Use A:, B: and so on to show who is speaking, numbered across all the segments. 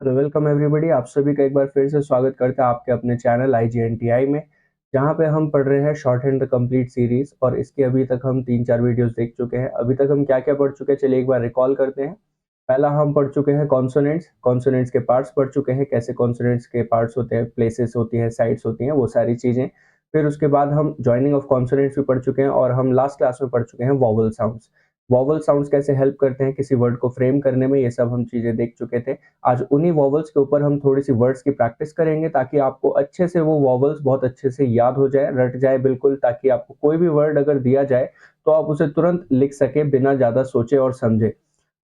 A: Hello welcome everybody. आप सभी का एक बार फिर से स्वागत करते हैं आपके अपने चैनल IGNTI में, जहां पे हम पढ़ रहे हैं short hand the complete series. और इसके अभी तक हम 3-4 वीडियोस देख चुके हैं। अभी तक हम क्या क्या पढ़ चुके हैं, चलिए एक बार रिकॉल करते हैं। पहला हम पढ़ चुके हैं कॉन्सोनेंट्स। कॉन्सोनेंट्स के पार्ट्स पढ़ चुके हैं, कैसे कॉन्सोनेंट्स के पार्ट्स होते हैं, प्लेसेस होती है, साइड्स होती हैं, वो सारी चीजें। फिर उसके बाद हम जॉइनिंग ऑफ कॉन्सोनेंट्स भी पढ़ चुके हैं, और हम लास्ट क्लास में पढ़ चुके हैं वॉवल साउंड्स। वॉवल साउंड्स कैसे हेल्प करते हैं किसी वर्ड को फ्रेम करने में, ये सब हम चीजें देख चुके थे। आज उन्हीं वॉवल्स के ऊपर हम थोड़ी सी वर्ड्स की प्रैक्टिस करेंगे, ताकि आपको अच्छे से वो वॉवल्स बहुत अच्छे से याद हो जाए, रट जाए बिल्कुल, ताकि आपको कोई भी वर्ड अगर दिया जाए तो आप उसे तुरंत लिख सके बिना ज्यादा सोचे और समझे।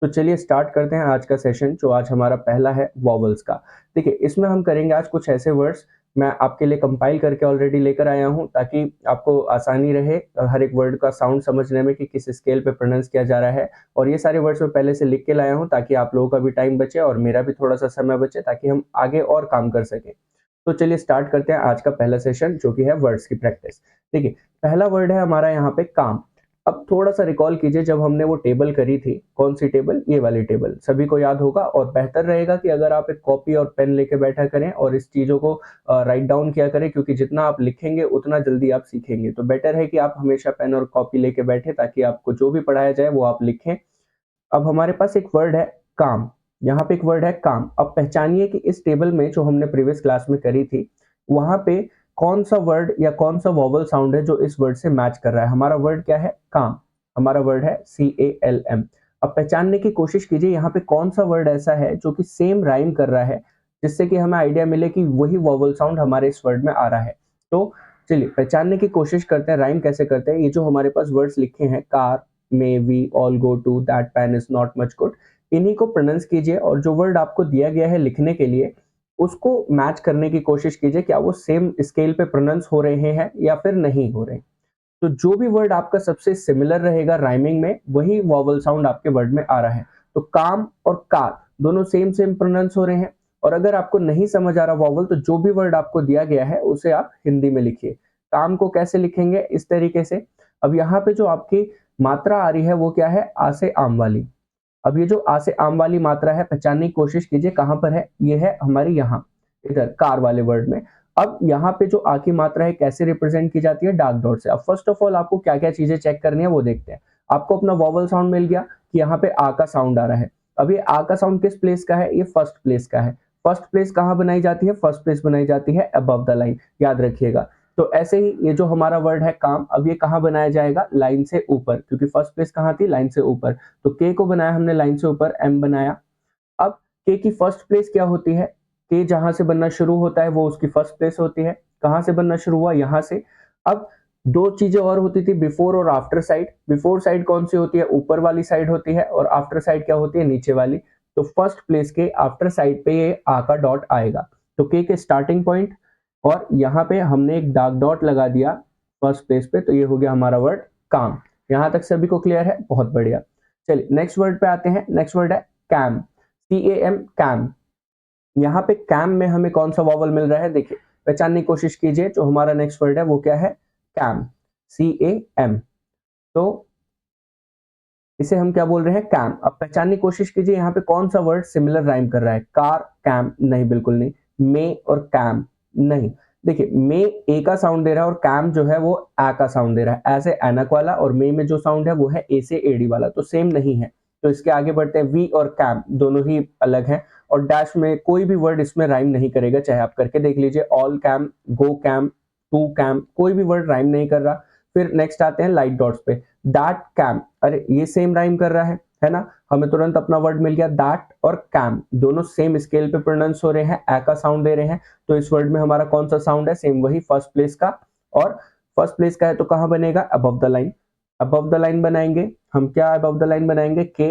A: तो चलिए स्टार्ट करते हैं आज का सेशन, जो आज हमारा पहला है वॉवल्स का। देखिए, इसमें हम करेंगे आज कुछ ऐसे वर्ड्स, मैं आपके लिए कंपाइल करके ऑलरेडी लेकर आया हूं, ताकि आपको आसानी रहे हर एक वर्ड का साउंड समझने में कि किस स्केल पे प्रोनाउंस किया जा रहा है। और ये सारे वर्ड्स मैं पहले से लिख के लाया हूं, ताकि आप लोगों का भी टाइम बचे और मेरा भी थोड़ा सा समय बचे, ताकि हम आगे और काम कर सकें। तो चलिए स्टार्ट करते हैं आज का पहला सेशन, जो कि है वर्ड्स की प्रैक्टिस। देखिए, पहला वर्ड है हमारा यहाँ पे काम। अब थोड़ा सा रिकॉल कीजिए, जब हमने वो टेबल करी थी, कौन सी टेबल, ये वाली टेबल, सभी को याद होगा। और बेहतर रहेगा कि अगर आप एक कॉपी और पेन लेके बैठा करें और इस चीजों को राइट डाउन किया करें, क्योंकि जितना आप लिखेंगे उतना जल्दी आप सीखेंगे। तो बेटर है कि आप हमेशा पेन और कॉपी लेके बैठे, ताकि आपको जो भी पढ़ाया जाए वो आप लिखें। अब हमारे पास एक वर्ड है काम। यहाँ पे एक वर्ड है काम। अब पहचानिए कि इस टेबल में जो हमने प्रीवियस क्लास में करी थी, वहां पे कौन सा वर्ड या कौन सा वॉवल साउंड है जो इस वर्ड से मैच कर रहा है। हमारा वर्ड क्या है? काम। हमारा वर्ड है CALM। अब पहचानने की कोशिश कीजिए यहाँ पे कौन सा वर्ड ऐसा है जो कि सेम राइम कर रहा है, जिससे कि हमें आइडिया मिले कि वही वॉवल साउंड हमारे इस वर्ड में आ रहा है। तो चलिए पहचानने की कोशिश करते हैं, राइम कैसे करते हैं। ये जो हमारे पास वर्ड्स लिखे हैं, car, may, we, all, go to, that pen is not much good, इन्हीं को प्रोनाउंस कीजिए, और जो वर्ड आपको दिया गया है लिखने के लिए, उसको मैच करने की कोशिश कीजिए, क्या वो सेम स्केल पे प्रोनाउंस हो रहे हैं या फिर नहीं हो रहे। तो जो भी वर्ड आपका सबसे सिमिलर रहेगा राइमिंग में, वही वॉवल साउंड आपके वर्ड में आ रहा है। तो काम और कार दोनों सेम सेम प्रोनाउंस हो रहे हैं। और अगर आपको नहीं समझ आ रहा वॉवल, तो जो भी वर्ड आपको दिया गया है उसे आप हिंदी में लिखिए। काम को कैसे लिखेंगे? इस तरीके से। अब यहाँ पे जो आपकी मात्रा आ रही है वो क्या है? आ से आम वाली। अब ये जो आ से आम वाली मात्रा है, पहचानने की कोशिश कीजिए कहां पर है। ये है हमारी यहाँ, इधर कार वाले वर्ड में। अब यहाँ पे जो आ की मात्रा है कैसे रिप्रेजेंट की जाती है? डार्क डॉट से। अब फर्स्ट ऑफ ऑल आपको क्या क्या चीजें चेक करनी है वो देखते हैं। आपको अपना वॉवल साउंड मिल गया कि यहाँ पे आ का साउंड आ रहा है। अब ये आ का साउंड किस प्लेस का है? ये फर्स्ट प्लेस का है। फर्स्ट प्लेस कहाँ बनाई जाती है? फर्स्ट प्लेस बनाई जाती है अबव द लाइन, याद रखिएगा। तो ऐसे ही ये जो हमारा वर्ड है काम, अब ये कहाँ बनाया जाएगा? लाइन से ऊपर, क्योंकि फर्स्ट प्लेस कहाँ थी? लाइन से ऊपर। तो के को बनाया हमने लाइन से ऊपर, एम बनाया। अब के की फर्स्ट प्लेस क्या होती है? के जहां से बनना शुरू होता है वो उसकी फर्स्ट प्लेस होती है। कहां से बनना शुरू हुआ? यहां से। अब दो चीजें और होती थी, बिफोर और आफ्टर साइड। बिफोर साइड कौन सी होती है? ऊपर वाली साइड होती है, और आफ्टर साइड क्या होती है? नीचे वाली। तो फर्स्ट प्लेस के आफ्टर साइड पे ये आ का डॉट आएगा। तो के स्टार्टिंग पॉइंट, और यहाँ पे हमने एक डार्क डॉट लगा दिया फर्स्ट प्लेस पे, तो ये हो गया हमारा वर्ड काम। यहां तक सभी को क्लियर है? बहुत बढ़िया। चलिए नेक्स्ट वर्ड पे आते हैं। नेक्स्ट वर्ड है कैम। CAM, cam. यहाँ पे कैम में हमें कौन सा वॉवल मिल रहा है? देखिए, पहचानने की कोशिश कीजिए। जो हमारा नेक्स्ट वर्ड है वो क्या है? कैम। CAM। तो इसे हम क्या बोल रहे हैं? कैम। अब पहचानने की कोशिश कीजिए, यहाँ पे कौन सा वर्ड सिमिलर राइम कर रहा है? कार, कैम, नहीं, बिल्कुल नहीं। मे और कैम, नहीं। देखिए, मे ए का साउंड दे रहा है, और कैम जो है वो आ का साउंड दे रहा है, ऐसे एनक वाला। और मे में जो साउंड है वो है ए से एडी वाला, तो सेम नहीं है। तो इसके आगे बढ़ते हैं। वी और कैम दोनों ही अलग हैं, और डैश में कोई भी वर्ड इसमें राइम नहीं करेगा, चाहे आप करके देख लीजिए। All cam, go cam, to cam, कोई भी वर्ड राइम नहीं कर रहा। फिर नेक्स्ट आते हैं लाइट डॉट्स पे। दैट कैम, अरे ये सेम राइम कर रहा है ना? हमें तुरंत अपना वर्ड मिल गया। दैट और कैम दोनों सेम स्केल पे प्रोनाउंस हो रहे हैं, ए का साउंड दे रहे हैं। तो इस वर्ड में हमारा कौन सा साउंड है? सेम वही, फर्स्ट प्लेस का। और फर्स्ट प्लेस का है तो कहां बनेगा? Above the line. Above the line बनाएंगे हम, क्या अबव द लाइन बनाएंगे? के।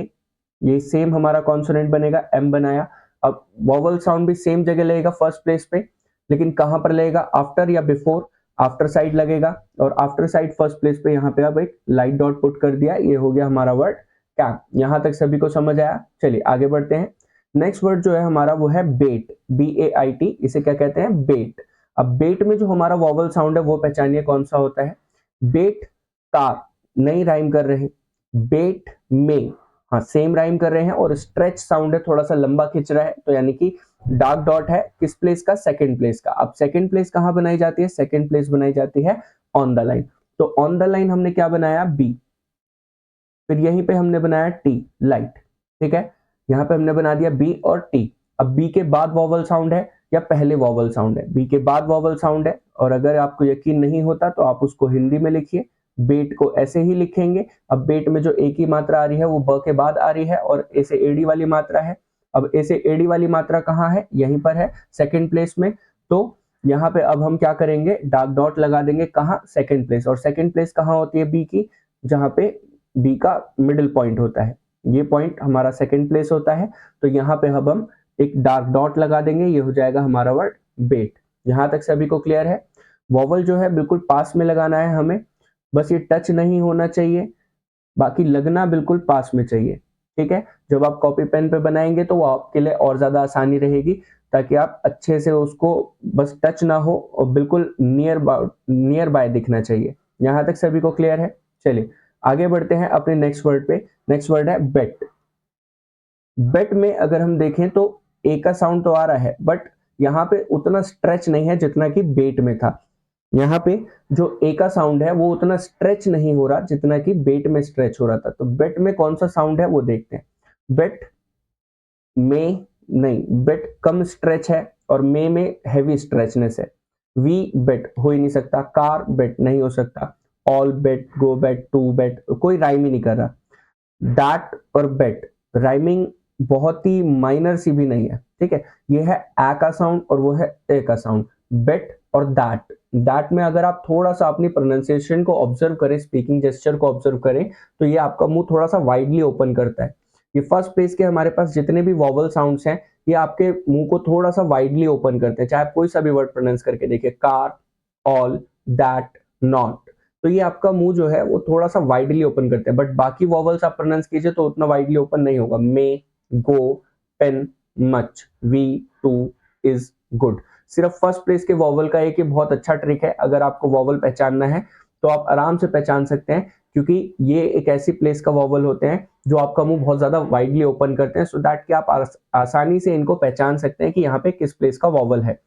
A: ये सेम हमारा कॉन्सोनेंट बनेगा, एम बनाया। अब वॉवल साउंड भी सेम जगह लगेगा फर्स्ट प्लेस पे, लेकिन कहां पर लगेगा? आफ्टर या बिफोर? आफ्टर साइड लगेगा। और आफ्टर साइड फर्स्ट प्लेस पे यहाँ पे अब एक लाइट डॉट पुट कर दिया। ये हो गया हमारा वर्ड कैम। यहां तक सभी को समझ आया? चलिए आगे बढ़ते हैं। नेक्स्ट वर्ड जो है हमारा वो है बेट। BAIT। इसे क्या कहते हैं? बेट। अब बेट में जो हमारा वॉवल साउंड है वो पहचानिए कौन सा होता है? बेट, कार, नहीं राइम कर रहे। बेट में, हाँ सेम राइम कर रहे हैं, और स्ट्रेच साउंड है, थोड़ा सा लंबा खिंच रहा है, तो यानी कि डार्क डॉट है किस प्लेस का, सेकंड प्लेस का। अब सेकंड प्लेस कहां बनाई जाती है, सेकंड प्लेस बनाई जाती है ऑन द लाइन। तो ऑन द लाइन हमने क्या बनाया, बी, फिर यहीं पे हमने बनाया टी, लाइट, ठीक है। यहां पे हमने बना दिया बी और टी। अब बी के बाद वॉवल साउंड है या पहले वॉवल साउंड है, बी के बाद वॉवल साउंड है। और अगर आपको यकीन नहीं होता तो आप उसको हिंदी में लिखिए, बेट को ऐसे ही लिखेंगे। अब बेट में जो एक ही मात्रा आ रही है वो ब के बाद आ रही है और ए से एडी वाली मात्रा है। अब ए से एडी वाली मात्रा कहाँ है, यहीं पर है सेकेंड प्लेस में। तो यहाँ पे अब हम क्या करेंगे, डार्क डॉट लगा देंगे कहाँ, सेकेंड प्लेस। और सेकेंड प्लेस कहाँ होती है बी की, जहां पे बी का मिडिल पॉइंट होता है, ये पॉइंट हमारा सेकेंड प्लेस होता है। तो यहाँ पे अब हम एक डार्क डॉट लगा देंगे, ये हो जाएगा हमारा वर्ड बेट। यहां तक सभी को क्लियर है। वॉवल जो है बिल्कुल पास में लगाना है हमें, बस ये टच नहीं होना चाहिए, बाकी लगना बिल्कुल पास में चाहिए, ठीक है। जब आप कॉपी पेन पे बनाएंगे तो वो आपके लिए और ज्यादा आसानी रहेगी, ताकि आप अच्छे से उसको, बस टच ना हो और बिल्कुल नियर बाय दिखना चाहिए। यहां तक सभी को क्लियर है। चलिए आगे बढ़ते हैं अपने नेक्स्ट वर्ड पे। नेक्स्ट वर्ड है बेट। बेट में अगर हम देखें तो ए का साउंड तो आ रहा है, बट यहाँ पे उतना स्ट्रेच नहीं है जितना कि बेट में था। यहाँ पे जो ए का साउंड है वो उतना स्ट्रेच नहीं हो रहा जितना कि बेट में स्ट्रेच हो रहा था। तो बेट में कौन सा साउंड है वो देखते हैं। बेट में नहीं, बेट कम स्ट्रेच है और में हैवी स्ट्रेचनेस है। वी बेट हो ही नहीं सकता, कार बेट नहीं हो सकता, all bat, go bat, to bet, कोई राइम ही नहीं कर रहा। दैट और बेट राइमिंग बहुत ही माइनर सी भी नहीं है, ठीक है। ये है ए का साउंड और वो है ए का साउंड, बेट और दैट। दैट में अगर आप थोड़ा सा अपनी प्रोनाउंसिएशन को ऑब्जर्व करें, स्पीकिंग जेस्चर को ऑब्जर्व करें, तो ये आपका मुंह थोड़ा सा वाइडली ओपन करता है। ये फर्स्ट प्लेस के हमारे पास जितने भी वॉवल साउंड्स हैं, ये आपके मुंह को थोड़ा सा वाइडली ओपन करते हैं, चाहे आप कोई सा भी वर्ड प्रोनाउंस करके देखिए, कार, ऑल, दैट, नॉट। तो ये आपका मुंह जो है वो थोड़ा सा वाइडली ओपन करते हैं, बट बाकी वॉवल्स आप प्रोनाउंस कीजिए तो उतना वाइडली ओपन नहीं होगा। May, go, pen, much, we, two, is, good. सिर्फ फर्स्ट प्लेस के वॉवल का एक बहुत अच्छा ट्रिक है, अगर आपको वॉवल पहचानना है तो आप आराम से पहचान सकते हैं, क्योंकि ये एक ऐसी प्लेस का वॉवल होते हैं जो आपका मुंह बहुत ज्यादा वाइडली ओपन करते हैं, सो दैट कि आप आसानी से इनको पहचान सकते हैं कि यहाँ पे किस प्लेस का वॉवल है।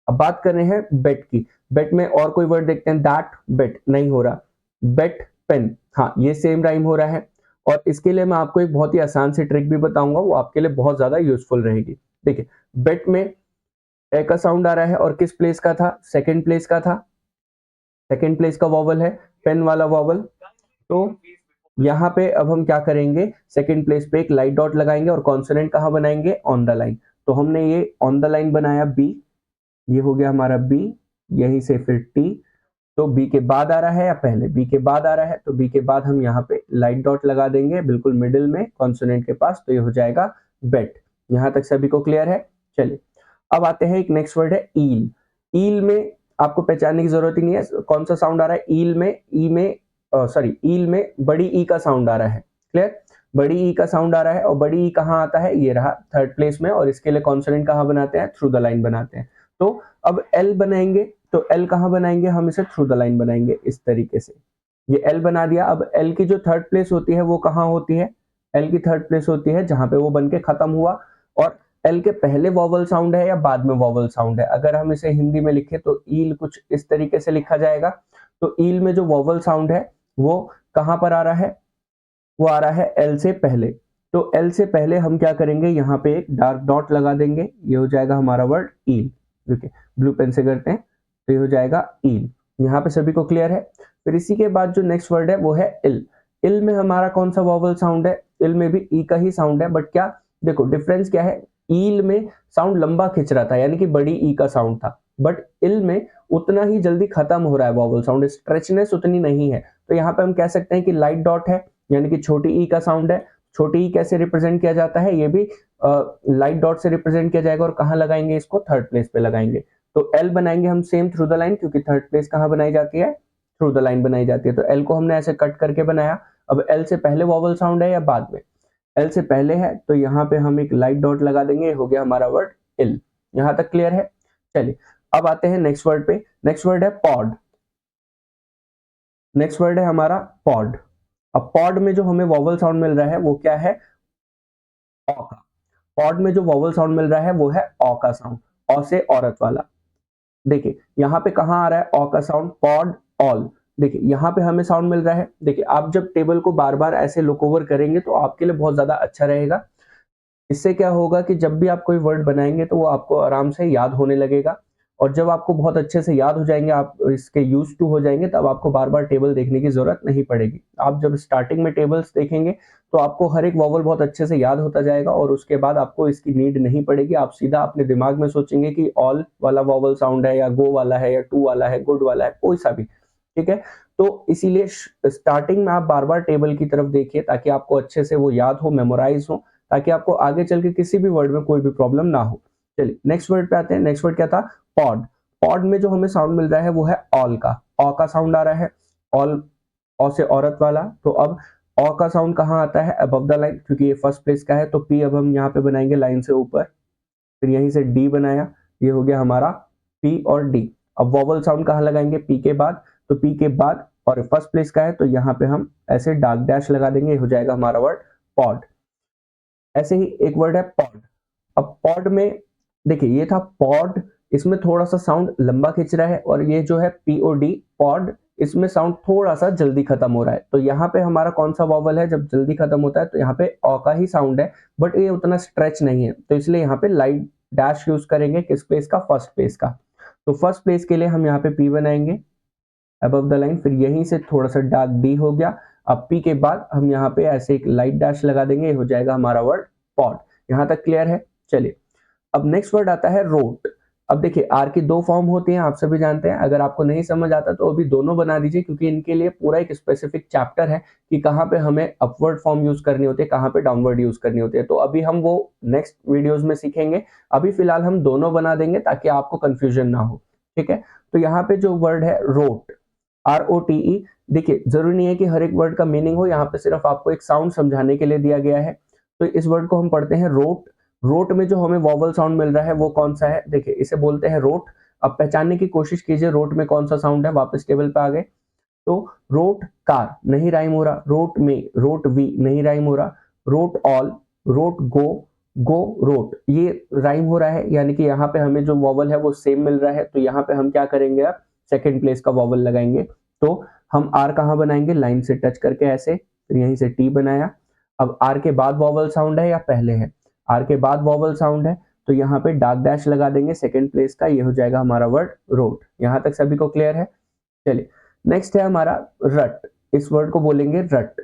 A: अब बात कर रहे हैं बेट की। बेट में और कोई वर्ड देखते हैं, दैट बेट नहीं हो रहा, बेट पेन, हाँ ये सेम राइम हो रहा है। और इसके लिए मैं आपको एक बहुत ही आसान सी ट्रिक भी बताऊंगा, वो आपके लिए बहुत ज्यादा यूजफुल रहेगी। देखिए बेट में ए का साउंड आ रहा है और किस प्लेस का था, सेकंड प्लेस का था, सेकंड प्लेस का वॉवल है पेन वाला वॉवल। तो यहाँ पे अब हम क्या करेंगे, सेकंड प्लेस पे एक लाइट डॉट लगाएंगे और कॉन्सोनेंट कहाँ बनाएंगे, ऑन द लाइन। तो हमने ये ऑन द लाइन बनाया बी, ये हो गया हमारा बी, यहीं से फिर टी। तो बी के बाद आ रहा है या पहले, बी के बाद आ रहा है, तो बी के बाद हम यहाँ पे लाइट डॉट लगा देंगे बिल्कुल मिडिल में कॉन्सोनेंट के पास, तो ये हो जाएगा बेट। यहां तक सभी को क्लियर है। चलिए अब आते हैं, एक नेक्स्ट वर्ड है ईल। ईल में आपको पहचानने की जरूरत ही नहीं है कौन सा साउंड आ रहा है। ईल में ई में सॉरी ईल में बड़ी ई का साउंड आ रहा है, क्लियर। बड़ी ई का साउंड आ रहा है और बड़ी ई कहाँ आता है, ये रहा थर्ड प्लेस में, और इसके लिए कॉन्सोनेंट कहाँ बनाते हैं, थ्रू द लाइन बनाते हैं। तो अब एल बनाएंगे, तो एल कहाँ बनाएंगे, हम इसे थ्रू द लाइन बनाएंगे इस तरीके से। ये एल बना दिया। अब एल की जो थर्ड प्लेस होती है वो कहाँ होती है, एल की थर्ड प्लेस होती है जहां पे वो बन के खत्म हुआ। और एल के पहले वॉवल साउंड है या बाद में वॉवल साउंड है, अगर हम इसे हिंदी में लिखे तो ईल कुछ इस तरीके से लिखा जाएगा। तो ईल में जो वॉवल साउंड है वो कहां पर आ रहा है, वो आ रहा है एल से पहले। तो एल से पहले हम क्या करेंगे, यहाँ पे एक डार्क डॉट लगा देंगे, ये हो जाएगा हमारा वर्ड ईल। देखिए ब्लू पेन से करते हैं तो ये हो जाएगा ईल। यहाँ पे सभी को क्लियर है। फिर इसी के बाद जो नेक्स्ट वर्ड है वो है इल। इल में हमारा कौन सा वॉवल साउंड है, इल में भी ई का ही साउंड है, बट क्या देखो डिफरेंस क्या है, ईल में साउंड लंबा खिंच रहा था यानी कि बड़ी ई का साउंड था, बट इल में उतना ही जल्दी खत्म हो रहा है वॉवल साउंड, स्ट्रेचनेस उतनी नहीं है। तो यहाँ पे हम कह सकते हैं कि लाइट डॉट है यानी कि छोटी ई का साउंड है। छोटी ई कैसे रिप्रेजेंट किया जाता है, ये भी लाइट डॉट से रिप्रेजेंट किया जाएगा, और कहाँ लगाएंगे इसको, थर्ड प्लेस पे लगाएंगे। तो एल बनाएंगे हम सेम थ्रू द लाइन, क्योंकि थर्ड प्लेस कहाँ बनाई जाती है, थ्रू द लाइन बनाई जाती है। तो एल को हमने ऐसे कट करके बनाया। अब एल से पहले वॉवल साउंड है या बाद में, एल से पहले है, तो यहाँ पे हम एक लाइट डॉट लगा देंगे, हो गया हमारा वर्ड इल। यहां तक क्लियर है। चलिए अब आते हैं नेक्स्ट वर्ड पे। नेक्स्ट वर्ड है पॉड। नेक्स्ट वर्ड है हमारा पॉड। अब पॉड में जो हमें वॉवल साउंड मिल रहा है वो क्या है, ऑ का। पॉड में जो वॉवल साउंड मिल रहा है वो है ऑ का साउंड, ऑ से औरत वाला। देखिए यहाँ पे कहाँ आ रहा है ऑ का साउंड, पॉड, ऑल। देखिए यहाँ पे हमें साउंड मिल रहा है। देखिए आप जब टेबल को बार बार ऐसे लुक ओवर करेंगे तो आपके लिए बहुत ज्यादा अच्छा रहेगा। इससे क्या होगा कि जब भी आप कोई वर्ड बनाएंगे तो वो आपको आराम से याद होने लगेगा, और जब आपको बहुत अच्छे से याद हो जाएंगे, आप इसके यूज टू हो जाएंगे, तब आपको बार बार टेबल देखने की जरूरत नहीं पड़ेगी। आप जब स्टार्टिंग में टेबल्स देखेंगे तो आपको हर एक वॉवल बहुत अच्छे से याद होता जाएगा, और उसके बाद आपको इसकी नीड नहीं पड़ेगी। आप सीधा अपने दिमाग में सोचेंगे कि ऑल वाला वॉवल साउंड है, या गो वाला है, या टू वाला है, गुड वाला है, कोई सा भी। ठीक है, तो इसीलिए स्टार्टिंग में आप बार बार टेबल की तरफ देखिए ताकि आपको अच्छे से वो याद हो, मेमोराइज हो, ताकि आपको आगे चल के किसी भी वर्ड में कोई भी प्रॉब्लम ना हो। चलिए नेक्स्ट वर्ड पे आते हैं। नेक्स्ट वर्ड क्या था, पॉड। पॉड में जो हमें साउंड मिल रहा है वो है ऑल का, ऑ का साउंड आ रहा है, ऑल, ऑ से औरत वाला। तो अब ऑ का साउंड कहाँ आता है, अबव द लाइन, क्योंकि ये फर्स्ट प्लेस का है। तो पी अब हम यहाँ पे बनाएंगे लाइन से ऊपर, फिर यहीं से डी बनाया, ये हो गया हमारा पी और डी। अब वॉवल साउंड कहाँ लगाएंगे, पी के बाद। तो पी के बाद, और फर्स्ट प्लेस का है तो यहाँ पे हम ऐसे डार्क डैश लगा देंगे, ये हो जाएगा हमारा वर्ड पॉड। ऐसे ही एक वर्ड है पॉड। अब पॉड में देखिए ये था पॉड, इसमें थोड़ा सा साउंड लंबा खिंच रहा है, और ये जो है पीओडी पॉड, इसमें साउंड थोड़ा सा जल्दी खत्म हो रहा है। तो यहाँ पे हमारा कौन सा वॉवल है जब जल्दी खत्म होता है, तो यहाँ पे ऑ का ही साउंड है, बट ये उतना स्ट्रेच नहीं है, तो इसलिए यहाँ पे लाइट डैश यूज करेंगे। किस प्लेस का, फर्स्ट प्लेस का। तो फर्स्ट प्लेस के लिए हम यहाँ पे पी बनाएंगे अबव द लाइन, फिर यहीं से थोड़ा सा डार्क डी हो गया। अब पी के बाद हम यहाँ पे ऐसे एक लाइट डैश लगा देंगे, ये हो जाएगा हमारा वर्ड पॉड। यहाँ तक क्लियर है। चलिए अब नेक्स्ट वर्ड आता है रोट। अब देखिए आर की दो फॉर्म होती हैं, आप सभी जानते हैं। अगर आपको नहीं समझ आता तो अभी दोनों बना दीजिए, क्योंकि इनके लिए पूरा एक स्पेसिफिक चैप्टर है कि कहाँ पे हमें अपवर्ड फॉर्म यूज करनी होती है, कहाँ पे डाउनवर्ड यूज करनी होती है। तो अभी हम वो नेक्स्ट वीडियोस में सीखेंगे। अभी फिलहाल हम दोनों बना देंगे ताकि आपको कंफ्यूजन ना हो। ठीक है, तो यहाँ पे जो वर्ड है रोट, ROTE, देखिए जरूरी नहीं है कि हर एक वर्ड का मीनिंग हो, यहाँ पे सिर्फ आपको एक साउंड समझाने के लिए दिया गया है। तो इस वर्ड को हम पढ़ते हैं रोट। रोट में जो हमें वॉवल साउंड मिल रहा है वो कौन सा है, देखिए इसे बोलते हैं रोट। अब पहचानने की कोशिश कीजिए रोट में कौन सा साउंड है। वापस टेबल पे आ गए तो रोट कार नहीं राइम हो रहा, रोट में, रोट वी नहीं राइम हो रहा, रोट ऑल, रोट गो, गो रोट, ये राइम हो रहा है, यानी कि यहाँ पे हमें जो वॉवल है वो सेम मिल रहा है। तो यहाँ पे हम क्या करेंगे, अब सेकेंड प्लेस का वॉवल लगाएंगे। तो हम आर कहाँ बनाएंगे, लाइन से टच करके ऐसे, फिर यहीं से टी बनाया। अब आर के बाद वॉवल साउंड है या पहले है, आर के बाद वॉवल साउंड है, तो यहाँ पे डार्क डैश लगा देंगे सेकेंड प्लेस का, ये हो जाएगा हमारा वर्ड रोट। यहाँ तक सभी को क्लियर है। चलिए नेक्स्ट है हमारा रट। इस वर्ड को बोलेंगे रट।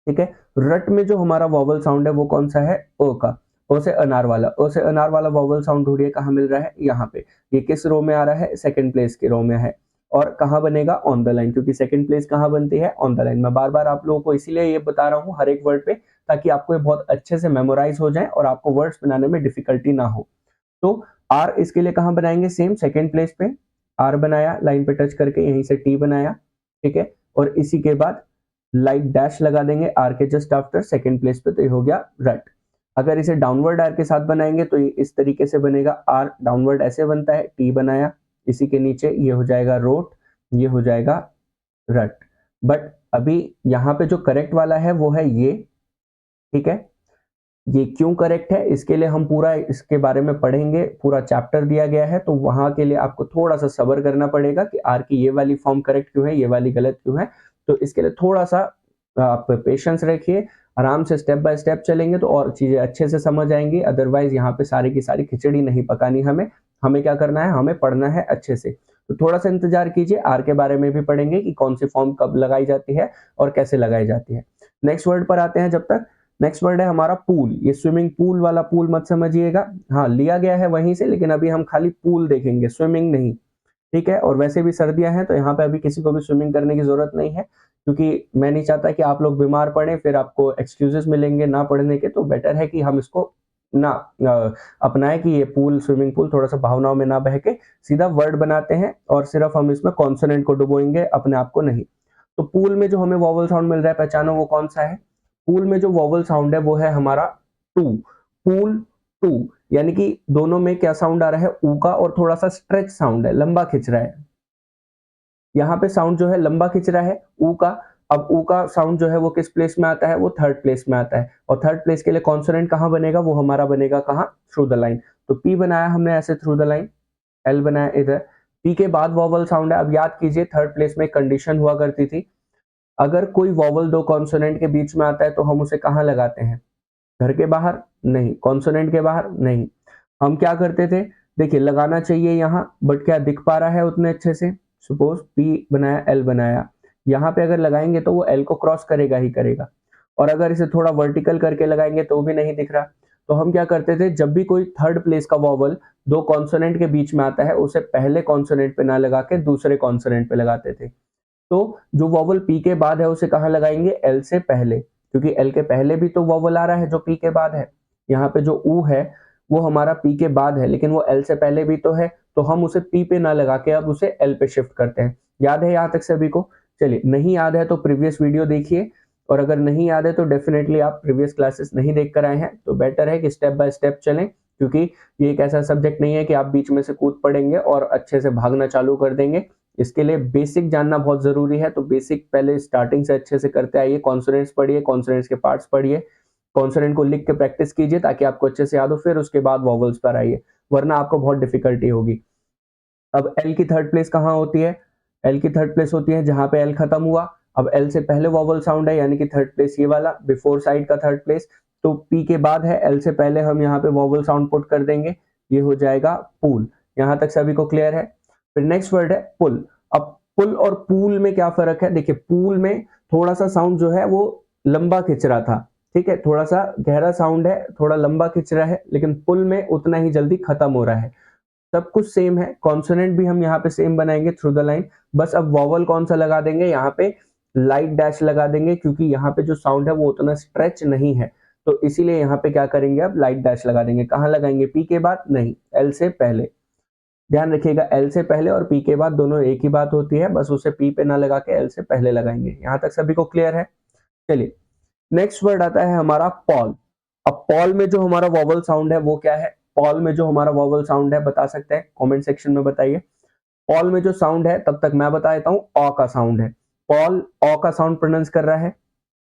A: ठीक है, रट में जो हमारा वॉवल साउंड है वो कौन सा है, ओ का, ओ से अनार वाला। ओ से अनार वाला वॉवल साउंड ढूंढिए कहाँ मिल रहा है, यहाँ पे। ये किस रो में आ रहा है, सेकंड प्लेस के रो में है। और कहाँ बनेगा, ऑन द लाइन, क्योंकि सेकंड प्लेस कहाँ बनती है, ऑन द लाइन। मैं बार बार आप लोगों को इसीलिए ये बता रहा हूँ हर एक वर्ड पे, ताकि आपको ये बहुत अच्छे से मेमोराइज हो जाए और आपको वर्ड्स बनाने में डिफिकल्टी ना हो। तो आर इसके लिए कहाँ बनाएंगे, सेम सेकेंड प्लेस पे आर बनाया, लाइन पे टच करके, यहीं से टी बनाया। ठीक है, और इसी के बाद लाइट डैश लगा देंगे आर के जस्ट आफ्टर सेकेंड प्लेस पे, तो ये हो गया रट। अगर इसे डाउनवर्ड आर के साथ बनाएंगे तो ये इस तरीके से बनेगा, आर डाउनवर्ड ऐसे बनता है, टी बनाया, इसी के नीचे ये हो जाएगा रोट, ये हो जाएगा रट। बट अभी यहाँ पे जो करेक्ट वाला है वो है ये। ठीक है, ये क्यों करेक्ट है, इसके लिए हम पूरा इसके बारे में पढ़ेंगे, पूरा चैप्टर दिया गया है। तो वहां के लिए आपको थोड़ा सा सब्र करना पड़ेगा कि आर की ये वाली फॉर्म करेक्ट क्यों है, ये वाली गलत क्यों है। तो इसके लिए थोड़ा सा आप पेशेंस रखिए, आराम से स्टेप बाय स्टेप चलेंगे तो और चीजें अच्छे से समझ आएंगी। अदरवाइज यहाँ पे सारी की सारी खिचड़ी नहीं पकानी हमें। हमें क्या करना है, हमें पढ़ना है अच्छे से। तो थोड़ा सा इंतजार कीजिए, आर के बारे में भी पढ़ेंगे कि कौन सी फॉर्म कब लगाई जाती है और कैसे लगाई जाती है। नेक्स्ट वर्ड पर आते हैं। जब तक नेक्स्ट वर्ड है हमारा पूल। ये स्विमिंग पूल वाला पूल मत समझिएगा, हाँ लिया गया है वहीं से, लेकिन अभी हम खाली पूल देखेंगे, स्विमिंग नहीं। ठीक है, और वैसे भी सर्दियां हैं तो यहाँ पे अभी किसी को भी स्विमिंग करने की जरूरत नहीं है, क्योंकि मैं नहीं चाहता कि आप लोग बीमार पड़े फिर आपको एक्सक्यूजेस मिलेंगे ना पढ़ने के। तो बेटर है कि हम इसको ना अपनाए कि ये पूल, स्विमिंग पूल, थोड़ा सा भावनाओं में ना बह के सीधा वर्ड बनाते हैं, और सिर्फ हम इसमें कॉन्सोनेंट को डुबोएंगे, अपने आप को नहीं। तो पूल में जो हमें वॉवल साउंड मिल रहा है, पहचानो वो कौन सा है। पूल में जो वॉवल साउंड है वो है हमारा टू, पूल टू, यानी कि दोनों में क्या साउंड आ रहा है, ऊ का, और थोड़ा सा स्ट्रेच साउंड है, लंबा खिंच रहा है। यहाँ पे साउंड जो है लंबा खिंच रहा है ऊ का। अब ऊ का साउंड जो है वो किस प्लेस में आता है, वो थर्ड प्लेस में आता है, और थर्ड प्लेस के लिए कॉन्सोनेंट कहाँ बनेगा, वो हमारा बनेगा कहाँ, थ्रू द लाइन। तो पी बनाया हमने ऐसे थ्रू द लाइन, एल बनाया इधर, पी के बाद वॉवल साउंड है। अब याद कीजिए थर्ड प्लेस में कंडीशन हुआ करती थी, अगर कोई वॉवल दो कॉन्सोनेंट के बीच में आता है तो हम उसे कहाँ लगाते हैं, घर के बाहर नहीं, कॉन्सोनेंट के बाहर नहीं, हम क्या करते थे, देखिए लगाना चाहिए यहाँ, बट क्या दिख पा रहा है उतने अच्छे से, सपोज पी बनाया एल बनाया, यहाँ पे अगर लगाएंगे तो वो एल को क्रॉस करेगा ही करेगा, और अगर इसे थोड़ा वर्टिकल करके लगाएंगे तो भी नहीं दिख रहा। तो हम क्या करते थे, जब भी कोई थर्ड प्लेस का वॉवल दो कॉन्सोनेंट के बीच में आता है उसे पहले कॉन्सोनेंट पे ना लगा के दूसरे कॉन्सोनेंट पे लगाते थे। तो जो वॉवल पी के बाद है उसे कहाँ लगाएंगे, एल से पहले, क्योंकि एल के पहले भी तो वॉवल आ रहा है जो पी के बाद है। यहाँ पे जो ऊ है वो हमारा पी के बाद है, लेकिन वो एल से पहले भी तो है, तो हम उसे पी पे ना लगा के अब उसे एल पे शिफ्ट करते हैं। याद है यहाँ तक सभी को? चलिए, नहीं याद है तो प्रीवियस वीडियो देखिए, और अगर नहीं याद है तो डेफिनेटली आप प्रीवियस क्लासेस नहीं देख कर आए हैं तो बेटर है कि स्टेप बाय स्टेप चलें, क्योंकि ये एक ऐसा सब्जेक्ट नहीं है कि आप बीच में से कूद पड़ेंगे और अच्छे से भागना चालू कर देंगे। इसके लिए बेसिक जानना बहुत जरूरी है, तो बेसिक पहले स्टार्टिंग से अच्छे से करते आइए। कॉन्सोनेंट्स पढ़िए, कॉन्सोनेंट्स के पार्ट्स पढ़िए, कॉन्सोनेंट को लिख के प्रैक्टिस कीजिए ताकि आपको अच्छे से याद हो, फिर उसके बाद वॉवल्स पर आइए, वरना आपको बहुत डिफिकल्टी होगी। अब एल की थर्ड प्लेस कहाँ होती है, एल की थर्ड प्लेस होती है जहां पे एल खत्म हुआ। अब एल से पहले वॉवल साउंड है, यानी कि थर्ड प्लेस ये वाला बिफोर साइड का थर्ड प्लेस, तो पी के बाद है, एल से पहले हम यहाँ पे वॉवल साउंड पुट कर देंगे, ये हो जाएगा पूल। यहां तक सभी को क्लियर है? फिर नेक्स्ट वर्ड है पुल। अब पुल और पूल में क्या फर्क है, देखिए पूल में थोड़ा सा साउंड जो है वो लंबा खिंच रहा था, ठीक है, थोड़ा सा गहरा साउंड है, थोड़ा लंबा खिंच रहा है, लेकिन पुल में उतना ही जल्दी खत्म हो रहा है। सब कुछ सेम है, कॉन्सोनेंट भी हम यहाँ पे सेम बनाएंगे थ्रू द लाइन, बस अब वॉवल कौन सा लगा देंगे, यहाँ पे लाइट डैश लगा देंगे, क्योंकि यहाँ पे जो साउंड है वो उतना स्ट्रेच नहीं है, तो इसीलिए यहाँ पे क्या करेंगे, अब लाइट डैश लगा देंगे। कहाँ लगाएंगे, पी के बाद नहीं, एल से पहले। ध्यान रखिएगा, एल से पहले और पी के बाद दोनों एक ही बात होती है, बस उसे पी पे ना लगा के एल से पहले लगाएंगे। यहाँ तक सभी को क्लियर है? चलिए, नेक्स्ट वर्ड आता है हमारा पॉल। अब पॉल में जो हमारा वॉवल साउंड है वो क्या है, पॉल में जो हमारा वॉवल साउंड है बता सकते हैं, कमेंट सेक्शन में बताइए। पॉल में जो साउंड है, तब तक मैं बता देता हूँ, ऑ का साउंड है। पॉल ऑ का साउंड प्रोनाउंस कर रहा है,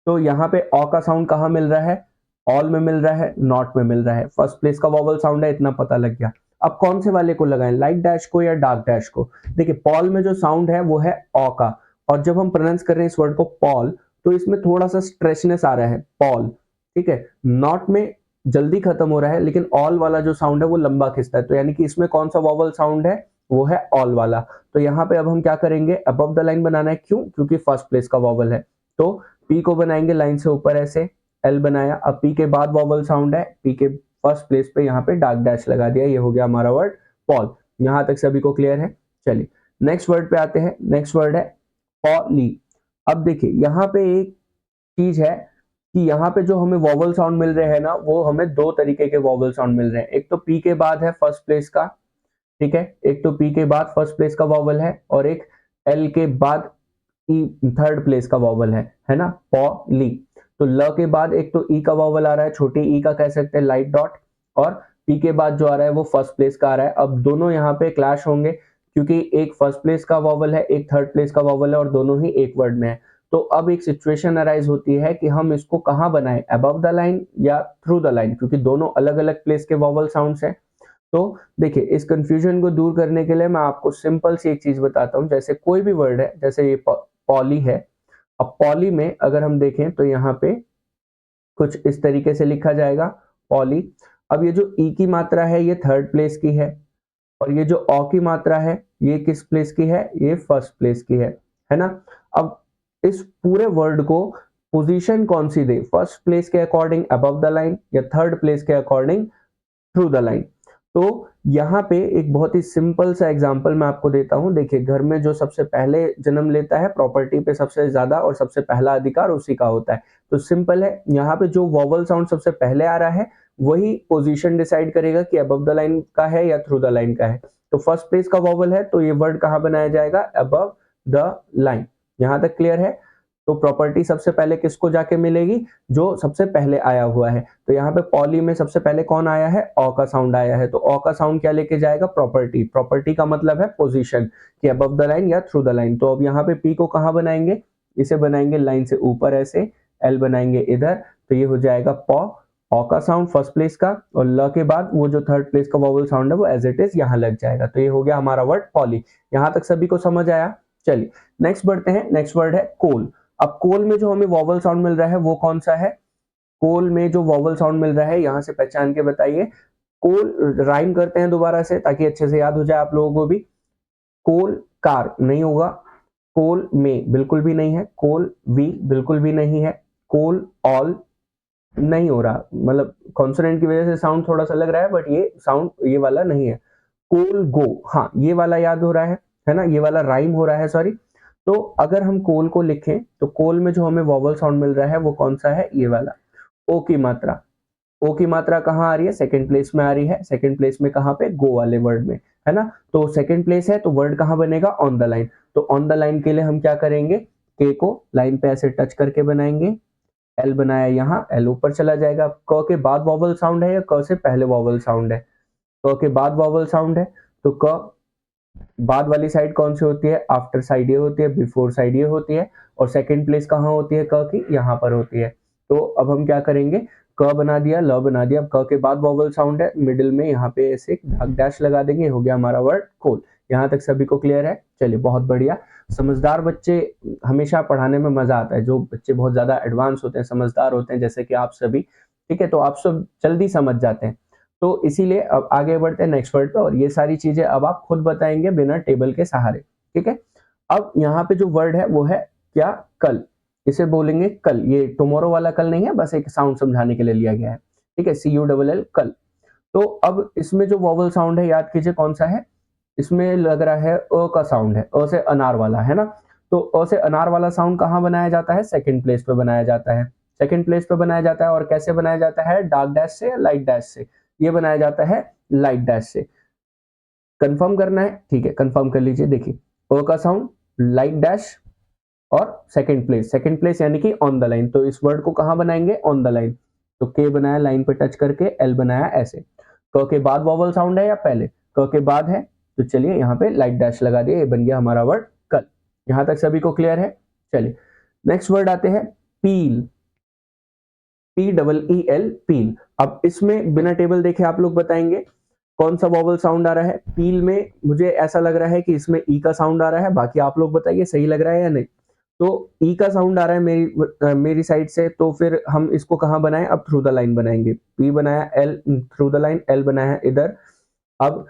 A: तो यहाँ पे ऑ का साउंड कहाँ मिल रहा है, ऑल में मिल रहा है, नॉट में मिल रहा है। फर्स्ट प्लेस का वॉवल साउंड है, इतना पता लग गया। अब कौन से वाले को लगाएं, लाइट डैश को या डार्क डैश को? देखिए पॉल में जो साउंड है वो है ऑ का, और जब हम प्रोनाउंस कर रहे हैं इस वर्ड को पॉल, तो इसमें थोड़ा सा स्ट्रेचनेस आ रहा है, पॉल, ठीक है। नॉट में जल्दी खत्म हो रहा है, लेकिन ऑल वाला जो साउंड है वो लंबा खिंचता है, तो यानी कि इसमें कौन सा वॉवल साउंड है, वो है ऑल वाला। तो यहाँ पे अब हम क्या करेंगे, अबव द लाइन बनाना है, क्यों, क्योंकि फर्स्ट प्लेस का वॉवल है, तो पी को बनाएंगे लाइन से ऊपर ऐसे, एल बनाया, अब पी के बाद वॉवल साउंड है, पी के फर्स्ट प्लेस पे यहाँ पे डार्क डैश लगा दिया, ये हो गया हमारा वर्ड पॉल। यहाँ तक सभी को क्लियर है? चलिए नेक्स्ट वर्ड पे आते हैं, नेक्स्ट वर्ड है पॉली। अब देखिए यहाँ पे एक चीज है कि यहाँ पे जो हमें वॉवल साउंड मिल रहे हैं ना, वो हमें दो तरीके के वॉवल साउंड मिल रहे हैं। एक तो पी के बाद है फर्स्ट प्लेस का, ठीक है, एक तो पी के बाद फर्स्ट प्लेस का वॉवल है, और एक एल के बाद ई थर्ड प्लेस का वॉवल है ना, पॉली। तो ल के बाद एक तो ई का वॉवल आ रहा है, छोटी ई का कह सकते हैं लाइट डॉट, और पी के बाद जो आ रहा है वो फर्स्ट प्लेस का आ रहा है। अब दोनों यहाँ पे क्लैश होंगे, क्योंकि एक फर्स्ट प्लेस का वॉवल है, एक थर्ड प्लेस का वॉवल है, और दोनों ही एक वर्ड में है। तो अब एक सिचुएशन अराइज होती है कि हम इसको कहाँ बनाएं, अबव द लाइन या थ्रू द लाइन, क्योंकि दोनों अलग अलग प्लेस के वॉवल साउंड्स हैं। तो देखिए इस कंफ्यूजन को दूर करने के लिए मैं आपको सिंपल सी एक चीज बताता हूँ। जैसे कोई भी वर्ड है, जैसे ये पॉली है, अब पॉली में अगर हम देखें तो यहाँ पे कुछ इस तरीके से लिखा जाएगा, पॉली। अब ये जो ई की मात्रा है ये थर्ड प्लेस की है, और ये जो ऑ की मात्रा है ये किस प्लेस की है, ये फर्स्ट प्लेस की है ना। अब इस पूरे वर्ड को पोजीशन कौन सी दे, फर्स्ट प्लेस के अकॉर्डिंग अबव द लाइन या थर्ड प्लेस के अकॉर्डिंग थ्रू द लाइन? तो यहाँ पे एक बहुत ही सिंपल सा एग्जांपल मैं आपको देता हूँ। देखिए घर में जो सबसे पहले जन्म लेता है, प्रॉपर्टी पे सबसे ज्यादा और सबसे पहला अधिकार उसी का होता है। तो सिंपल है, यहाँ पे जो वॉवल साउंड सबसे पहले आ रहा है वही पोजीशन डिसाइड करेगा कि अबव द लाइन का है या थ्रू द लाइन का है। तो फर्स्ट प्लेस का वॉवल है, तो ये वर्ड कहाँ बनाया जाएगा, अबव द लाइन। यहाँ तक क्लियर है? तो प्रॉपर्टी सबसे पहले किसको जाके मिलेगी, जो सबसे पहले आया हुआ है। तो यहाँ पे पॉली में सबसे पहले कौन आया है, ऑ का साउंड आया है, तो ऑ का साउंड क्या लेके जाएगा, प्रॉपर्टी। प्रॉपर्टी का मतलब है पोजीशन, कि अबव द लाइन या थ्रू द लाइन। तो अब यहाँ पे पी को कहाँ बनाएंगे, इसे बनाएंगे लाइन से ऊपर ऐसे, एल बनाएंगे इधर, तो ये हो जाएगा पॉ। ऑ का साउंड फर्स्ट प्लेस का, और ल के बाद वो जो थर्ड प्लेस का वॉवल साउंड है वो एज इट इज यहाँ लग जाएगा। तो ये हो गया हमारा वर्ड पॉली। यहाँ तक सभी को समझ आया? चलिए नेक्स्ट बढ़ते हैं। नेक्स्ट वर्ड है कोल। अब कोल में जो हमें वॉवल साउंड मिल रहा है वो कौन सा है? कोल में जो वॉवल साउंड मिल रहा है, यहाँ से पहचान के बताइए। कोल राइम करते हैं दोबारा से ताकि अच्छे से याद हो जाए आप लोगों को भी। कोल कार नहीं होगा, कोल में बिल्कुल भी नहीं है, कोल वी बिल्कुल भी नहीं है, कोल ऑल नहीं हो रहा, मतलब कॉन्सोनेंट की वजह से साउंड थोड़ा सा लग रहा है, बट ये साउंड ये वाला नहीं है। कोल गो, हाँ ये वाला याद हो रहा है ना, ये वाला राइम हो रहा है, सॉरी। तो अगर हम कोल को लिखें तो कोल में जो हमें वॉवल साउंड मिल रहा है वो कौन सा है? ये वाला। ओ की मात्रा, ओ की मात्रा कहाँ आ रही है? सेकंड प्लेस में आ रही है। सेकंड प्लेस में कहाँ पे? गो वाले वर्ड में, है ना। तो सेकंड प्लेस है तो वर्ड कहाँ बनेगा? On the line. तो ऑन द लाइन के लिए हम क्या करेंगे? के को लाइन पे ऐसे टच करके बनाएंगे, एल बनाया यहाँ, एल ऊपर चला जाएगा। क के बाद वॉवल साउंड है या क से पहले वॉवल साउंड है? क के बाद वॉवल साउंड है, तो क बाद वाली साइड कौन सी होती है? आफ्टर साइड ये होती है, बिफोर साइड ये होती है, और सेकंड प्लेस कहाँ होती है क की? यहाँ पर होती है। तो अब हम क्या करेंगे? क बना दिया, ल बना दिया, अब क के बाद वॉवल साउंड है, मिडिल में यहाँ पे ऐसे डैश लगा देंगे, हो गया हमारा वर्ड कोल। यहाँ तक सभी को क्लियर है? चलिए बहुत बढ़िया। समझदार बच्चे हमेशा पढ़ाने में मजा आता है, जो बच्चे बहुत ज्यादा एडवांस होते हैं, समझदार होते हैं, जैसे कि आप सभी, ठीक है, तो आप सब जल्दी समझ जाते हैं। तो इसीलिए अब आगे बढ़ते हैं नेक्स्ट वर्ड पे, और ये सारी चीजें अब आप खुद बताएंगे बिना टेबल के सहारे, ठीक है। अब यहाँ पे जो वर्ड है वो है क्या? कल। इसे बोलेंगे कल, ये टुमारो वाला कल नहीं है, बस एक साउंड समझाने के लिए लिया गया है, ठीक है, CULL कल। तो अब इसमें जो वॉवल साउंड है याद कीजिए कौन सा है? इसमें लग रहा है अ का साउंड है, अ से अनार वाला, है ना। तो अ से अनार वाला साउंड कहाँ बनाया जाता है? सेकंड प्लेस पे बनाया जाता है। सेकंड प्लेस पे बनाया जाता है, और कैसे बनाया जाता है? डार्क डैश से या लाइट डैश से? ये बनाया जाता है लाइट डैश से। कंफर्म करना है? ठीक है, कंफर्म कर लीजिए। देखिए अ का साउंड, लाइट डैश, और सेकंड प्लेस। सेकंड प्लेस यानी कि ऑन द लाइन, तो इस वर्ड को कहाँ बनाएंगे? On the line. तो के बनाया लाइन पे टच करके, एल बनाया ऐसे। क के बाद वॉवल साउंड है या पहले? क के बाद है, तो चलिए यहाँ पे लाइट डैश लगा दिया, ये बन गया हमारा वर्ड कल। यहाँ तक सभी को क्लियर है? चलिए नेक्स्ट वर्ड आते हैं पील। PEEL पील। अब इसमें बिना टेबल देखे आप लोग बताएंगे कौन सा वॉवल साउंड आ रहा है। पील में मुझे ऐसा लग रहा है कि इसमें ई का साउंड आ रहा है, बाकी आप लोग बताइए सही लग रहा है या नहीं। तो ई का साउंड आ रहा है मेरी साइड से, तो फिर हम इसको कहाँ बनाएं? अब थ्रू द लाइन बनाएंगे। पी बनाया, L through the line, L बनाया इधर। अब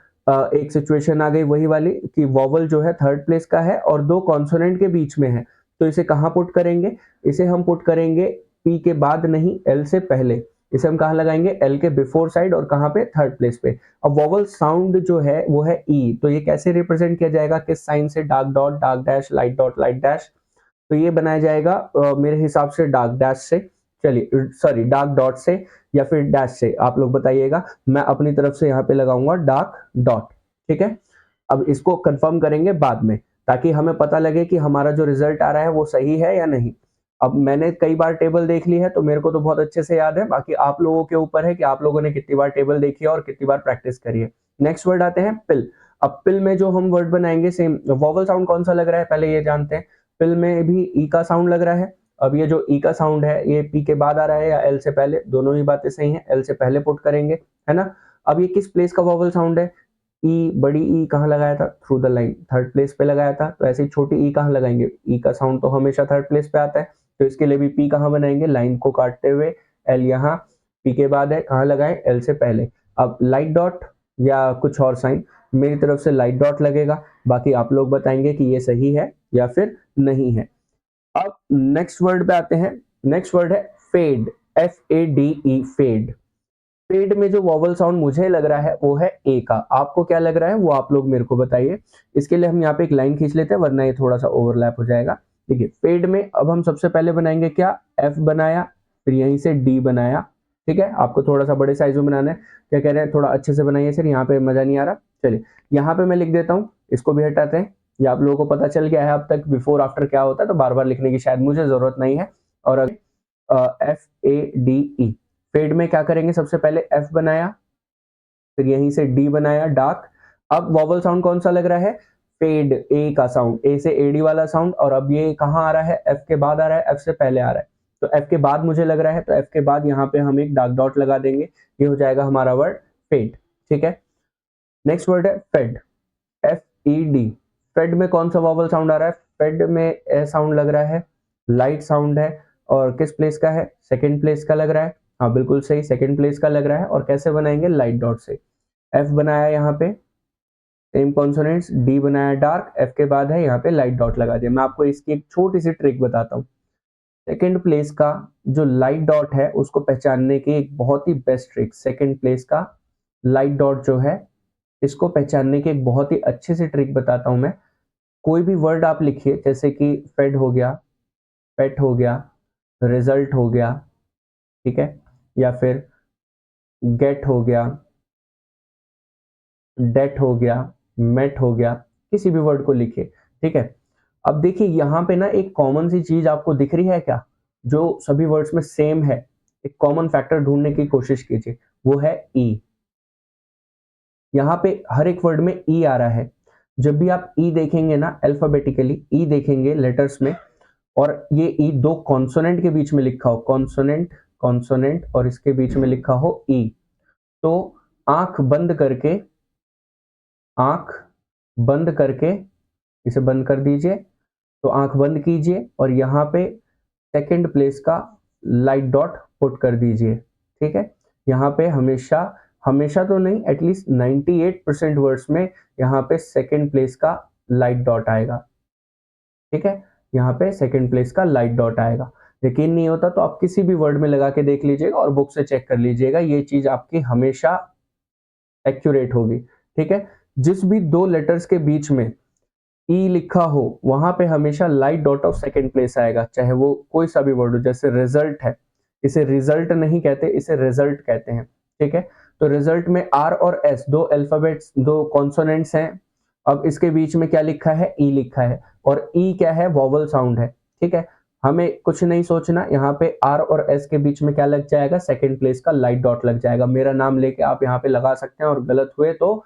A: एक सिचुएशन आ गई वही वाली कि वॉवल जो है थर्ड प्लेस का है और दो कॉन्सोनेंट के बीच में है, तो इसे कहाँ पुट करेंगे? इसे हम पुट करेंगे पी के बाद नहीं, एल से पहले। इसे हम कहाँ लगाएंगे? एल के बिफोर साइड, और कहाँ पे? थर्ड प्लेस पे। अब वॉवल साउंड जो है वो है ई, तो ये कैसे रिप्रेजेंट किया जाएगा? किस साइन से? Dark dot, dark dash, light dot, light dash. तो ये बनाया जाएगा मेरे हिसाब से डार्क डैश से, चलिए सॉरी डार्क डॉट से, या फिर डैश से, आप लोग बताइएगा। मैं अपनी तरफ से यहाँ पे लगाऊंगा डार्क डॉट, ठीक है। अब इसको कंफर्म करेंगे बाद में, ताकि हमें पता लगे कि हमारा जो रिजल्ट आ रहा है वो सही है या नहीं। अब मैंने कई बार टेबल देख ली है, तो मेरे को तो बहुत अच्छे से याद है, बाकी आप लोगों के ऊपर है कि आप लोगों ने कितनी बार टेबल देखी है और कितनी बार प्रैक्टिस करी है। नेक्स्ट वर्ड आते हैं पिल। अब पिल में जो हम वर्ड बनाएंगे, सेम वॉवल साउंड कौन सा लग रहा है पहले ये जानते हैं। पिल में भी ई का साउंड लग रहा है। अब ये जो ई का साउंड है ये पी के बाद आ रहा है या एल से पहले? दोनों ही बातें सही हैं, एल से पहले पुट करेंगे, है ना। अब ये किस प्लेस का वॉवल साउंड है? ई, बड़ी ई कहाँ लगाया था? Through the line, third place पे लगाया था, तो ऐसे ही छोटी ई कहाँ लगाएंगे? ई का साउंड तो हमेशा थर्ड प्लेस पे आता है, तो इसके लिए भी पी कहाँ बनाएंगे? लाइन को काटते हुए, एल यहाँ, पी के बाद है, कहाँ लगाएं? एल से पहले। अब लाइट डॉट या कुछ और साइन, मेरी तरफ से लाइट डॉट लगेगा, बाकी आप लोग बताएंगे कि ये सही है या फिर नहीं है। अब नेक्स्ट वर्ड पे आते हैं। नेक्स्ट वर्ड है फेड, FADE फेड। फेड में जो वॉवल साउंड मुझे लग रहा है वो है ए का, आपको क्या लग रहा है वो आप लोग मेरे को बताइए। इसके लिए हम यहाँ पे एक लाइन खींच लेते हैं, वरना ये थोड़ा सा ओवरलैप हो जाएगा। देखिए फेड में अब हम सबसे पहले बनाएंगे क्या? एफ बनाया, फिर यहीं से डी बनाया, ठीक है। आपको थोड़ा सा बड़े साइज में बनाना है, क्या कह रहे हैं? थोड़ा अच्छे से बनाइए सर, यहाँ पे मजा नहीं आ रहा। चलिए यहाँ पे मैं लिख देता हूँ, इसको भी हटाते हैं। ये आप लोगों को पता चल गया है अब तक बिफोर आफ्टर क्या होता है, तो बार बार लिखने की शायद मुझे जरूरत नहीं है। और FADE फेड में क्या करेंगे? सबसे पहले एफ बनाया, फिर यहीं से डी बनाया डार्क। अब वॉवल साउंड कौन सा लग रहा है? फेड, ए का साउंड, ए से एडी वाला साउंड, और अब ये कहाँ आ रहा है, एफ के बाद आ रहा है, एफ से पहले आ रहा है, तो एफ के बाद मुझे लग रहा है, तो एफ के बाद यहाँ पे हम एक डार्क डॉट लगा देंगे, ये हो जाएगा हमारा वर्ड फेड। ठीक है, नेक्स्ट वर्ड है fed, F E D. Fed में कौन सा वॉवल साउंड आ रहा है, फेड में ए साउंड लग रहा है, लाइट साउंड है, और किस प्लेस का है, सेकेंड प्लेस का लग रहा है, हाँ बिल्कुल सही, सेकेंड प्लेस का लग रहा है, और कैसे बनाएंगे, लाइट डॉट से। एफ बनाया यहाँ पे सेम कॉन्सोनेंट्स, डी बनाया डार्क, एफ के बाद है यहाँ पे लाइट डॉट लगा दिया। मैं आपको इसकी एक छोटी सी ट्रिक बताता हूँ। सेकेंड प्लेस का जो लाइट डॉट है उसको पहचानने की एक बहुत ही बेस्ट ट्रिक, सेकेंड प्लेस का लाइट डॉट जो है इसको पहचानने की एक बहुत ही अच्छी सी ट्रिक बताता हूं मैं। कोई भी वर्ड आप लिखिए, जैसे कि फेड हो गया, पेट हो गया, रिजल्ट हो गया, ठीक है, या फिर गेट हो गया, डेट हो गया, मेट हो गया, किसी भी वर्ड को लिखिए। ठीक है, अब देखिए यहाँ पे ना एक कॉमन सी चीज आपको दिख रही है क्या, जो सभी वर्ड्स में सेम है, एक कॉमन फैक्टर ढूंढने की कोशिश कीजिए, वो है ई। यहाँ पे हर एक वर्ड में ई आ रहा है। जब भी आप ई देखेंगे ना, अल्फाबेटिकली ई देखेंगे लेटर्स में, और ये ई दो कॉन्सोनेंट के बीच में लिखा हो, कॉन्सोनेंट कॉन्सोनेंट, और इसके बीच में लिखा हो ई, तो आंख बंद करके, आंख बंद करके, इसे बंद कर दीजिए, तो आंख बंद कीजिए और यहाँ पे सेकेंड प्लेस का लाइट डॉट पुट कर दीजिए। ठीक है, यहाँ पे हमेशा, हमेशा तो नहीं, एटलीस्ट 98% वर्ड्स में यहाँ पे सेकेंड प्लेस का लाइट डॉट आएगा। ठीक है, यहाँ पे सेकेंड प्लेस का लाइट डॉट आएगा। यकीन नहीं होता तो आप किसी भी वर्ड में लगा के देख लीजिएगा और बुक से चेक कर लीजिएगा, ये चीज आपकी हमेशा एक्यूरेट होगी। ठीक है, जिस भी दो लेटर्स के बीच में ई लिखा हो वहां पे हमेशा light dot of second place आएगा, चाहे वो कोई सा भी वर्ड हो। जैसे रिजल्ट है, इसे रिजल्ट नहीं कहते, इसे रिजल्ट कहते हैं। ठीक है, तो रिजल्ट में आर और एस दो अल्फाबेट्स, दो कॉन्सोनेंट्स हैं। अब इसके बीच में क्या लिखा है, ई लिखा है, और ई क्या है, वॉवल साउंड है। ठीक है, हमें कुछ नहीं सोचना, यहाँ पे आर और एस के बीच में क्या लग जाएगा, सेकेंड प्लेस का लाइट डॉट लग जाएगा। मेरा नाम लेके आप यहाँ पे लगा सकते हैं, और गलत हुए तो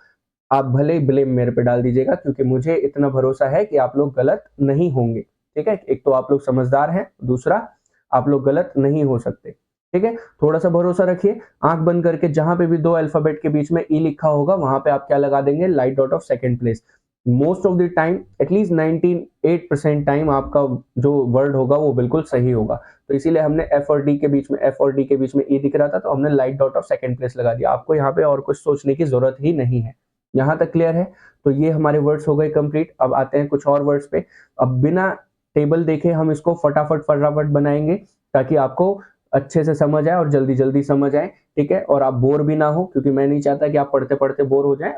A: आप भले ही ब्लेम मेरे पे डाल दीजिएगा, क्योंकि मुझे इतना भरोसा है कि आप लोग गलत नहीं होंगे। ठीक है, एक तो आप लोग समझदार हैं, दूसरा आप लोग गलत नहीं हो सकते। ठीक है, थोड़ा सा भरोसा रखिए, आंख बंद करके जहां पे भी दो अल्फाबेट के बीच में ई लिखा होगा वहां पे आप क्या लगा देंगे, light dot of second place. Most of the time, at least 98% time आपका जो वर्ड होगा वो बिल्कुल सही होगा। तो इसीलिए हमने एफ और डी के बीच में, एफ और डी के बीच में ई दिख रहा था, तो हमने light dot of second place लगा दिया। आपको यहाँ पे और कुछ सोचने की जरूरत ही नहीं है। यहाँ तक क्लियर है? तो ये हमारे वर्ड्स हो गए कंप्लीट। अब आते हैं कुछ और वर्ड्स पे। अब बिना टेबल देखे हम इसको फटाफट फटाफट बनाएंगे, ताकि आपको अच्छे से समझ आए और जल्दी जल्दी समझ आए। ठीक है, और आप बोर भी ना हो, क्योंकि मैं नहीं चाहता कि आप पढ़ते पढ़ते बोर हो जाएं।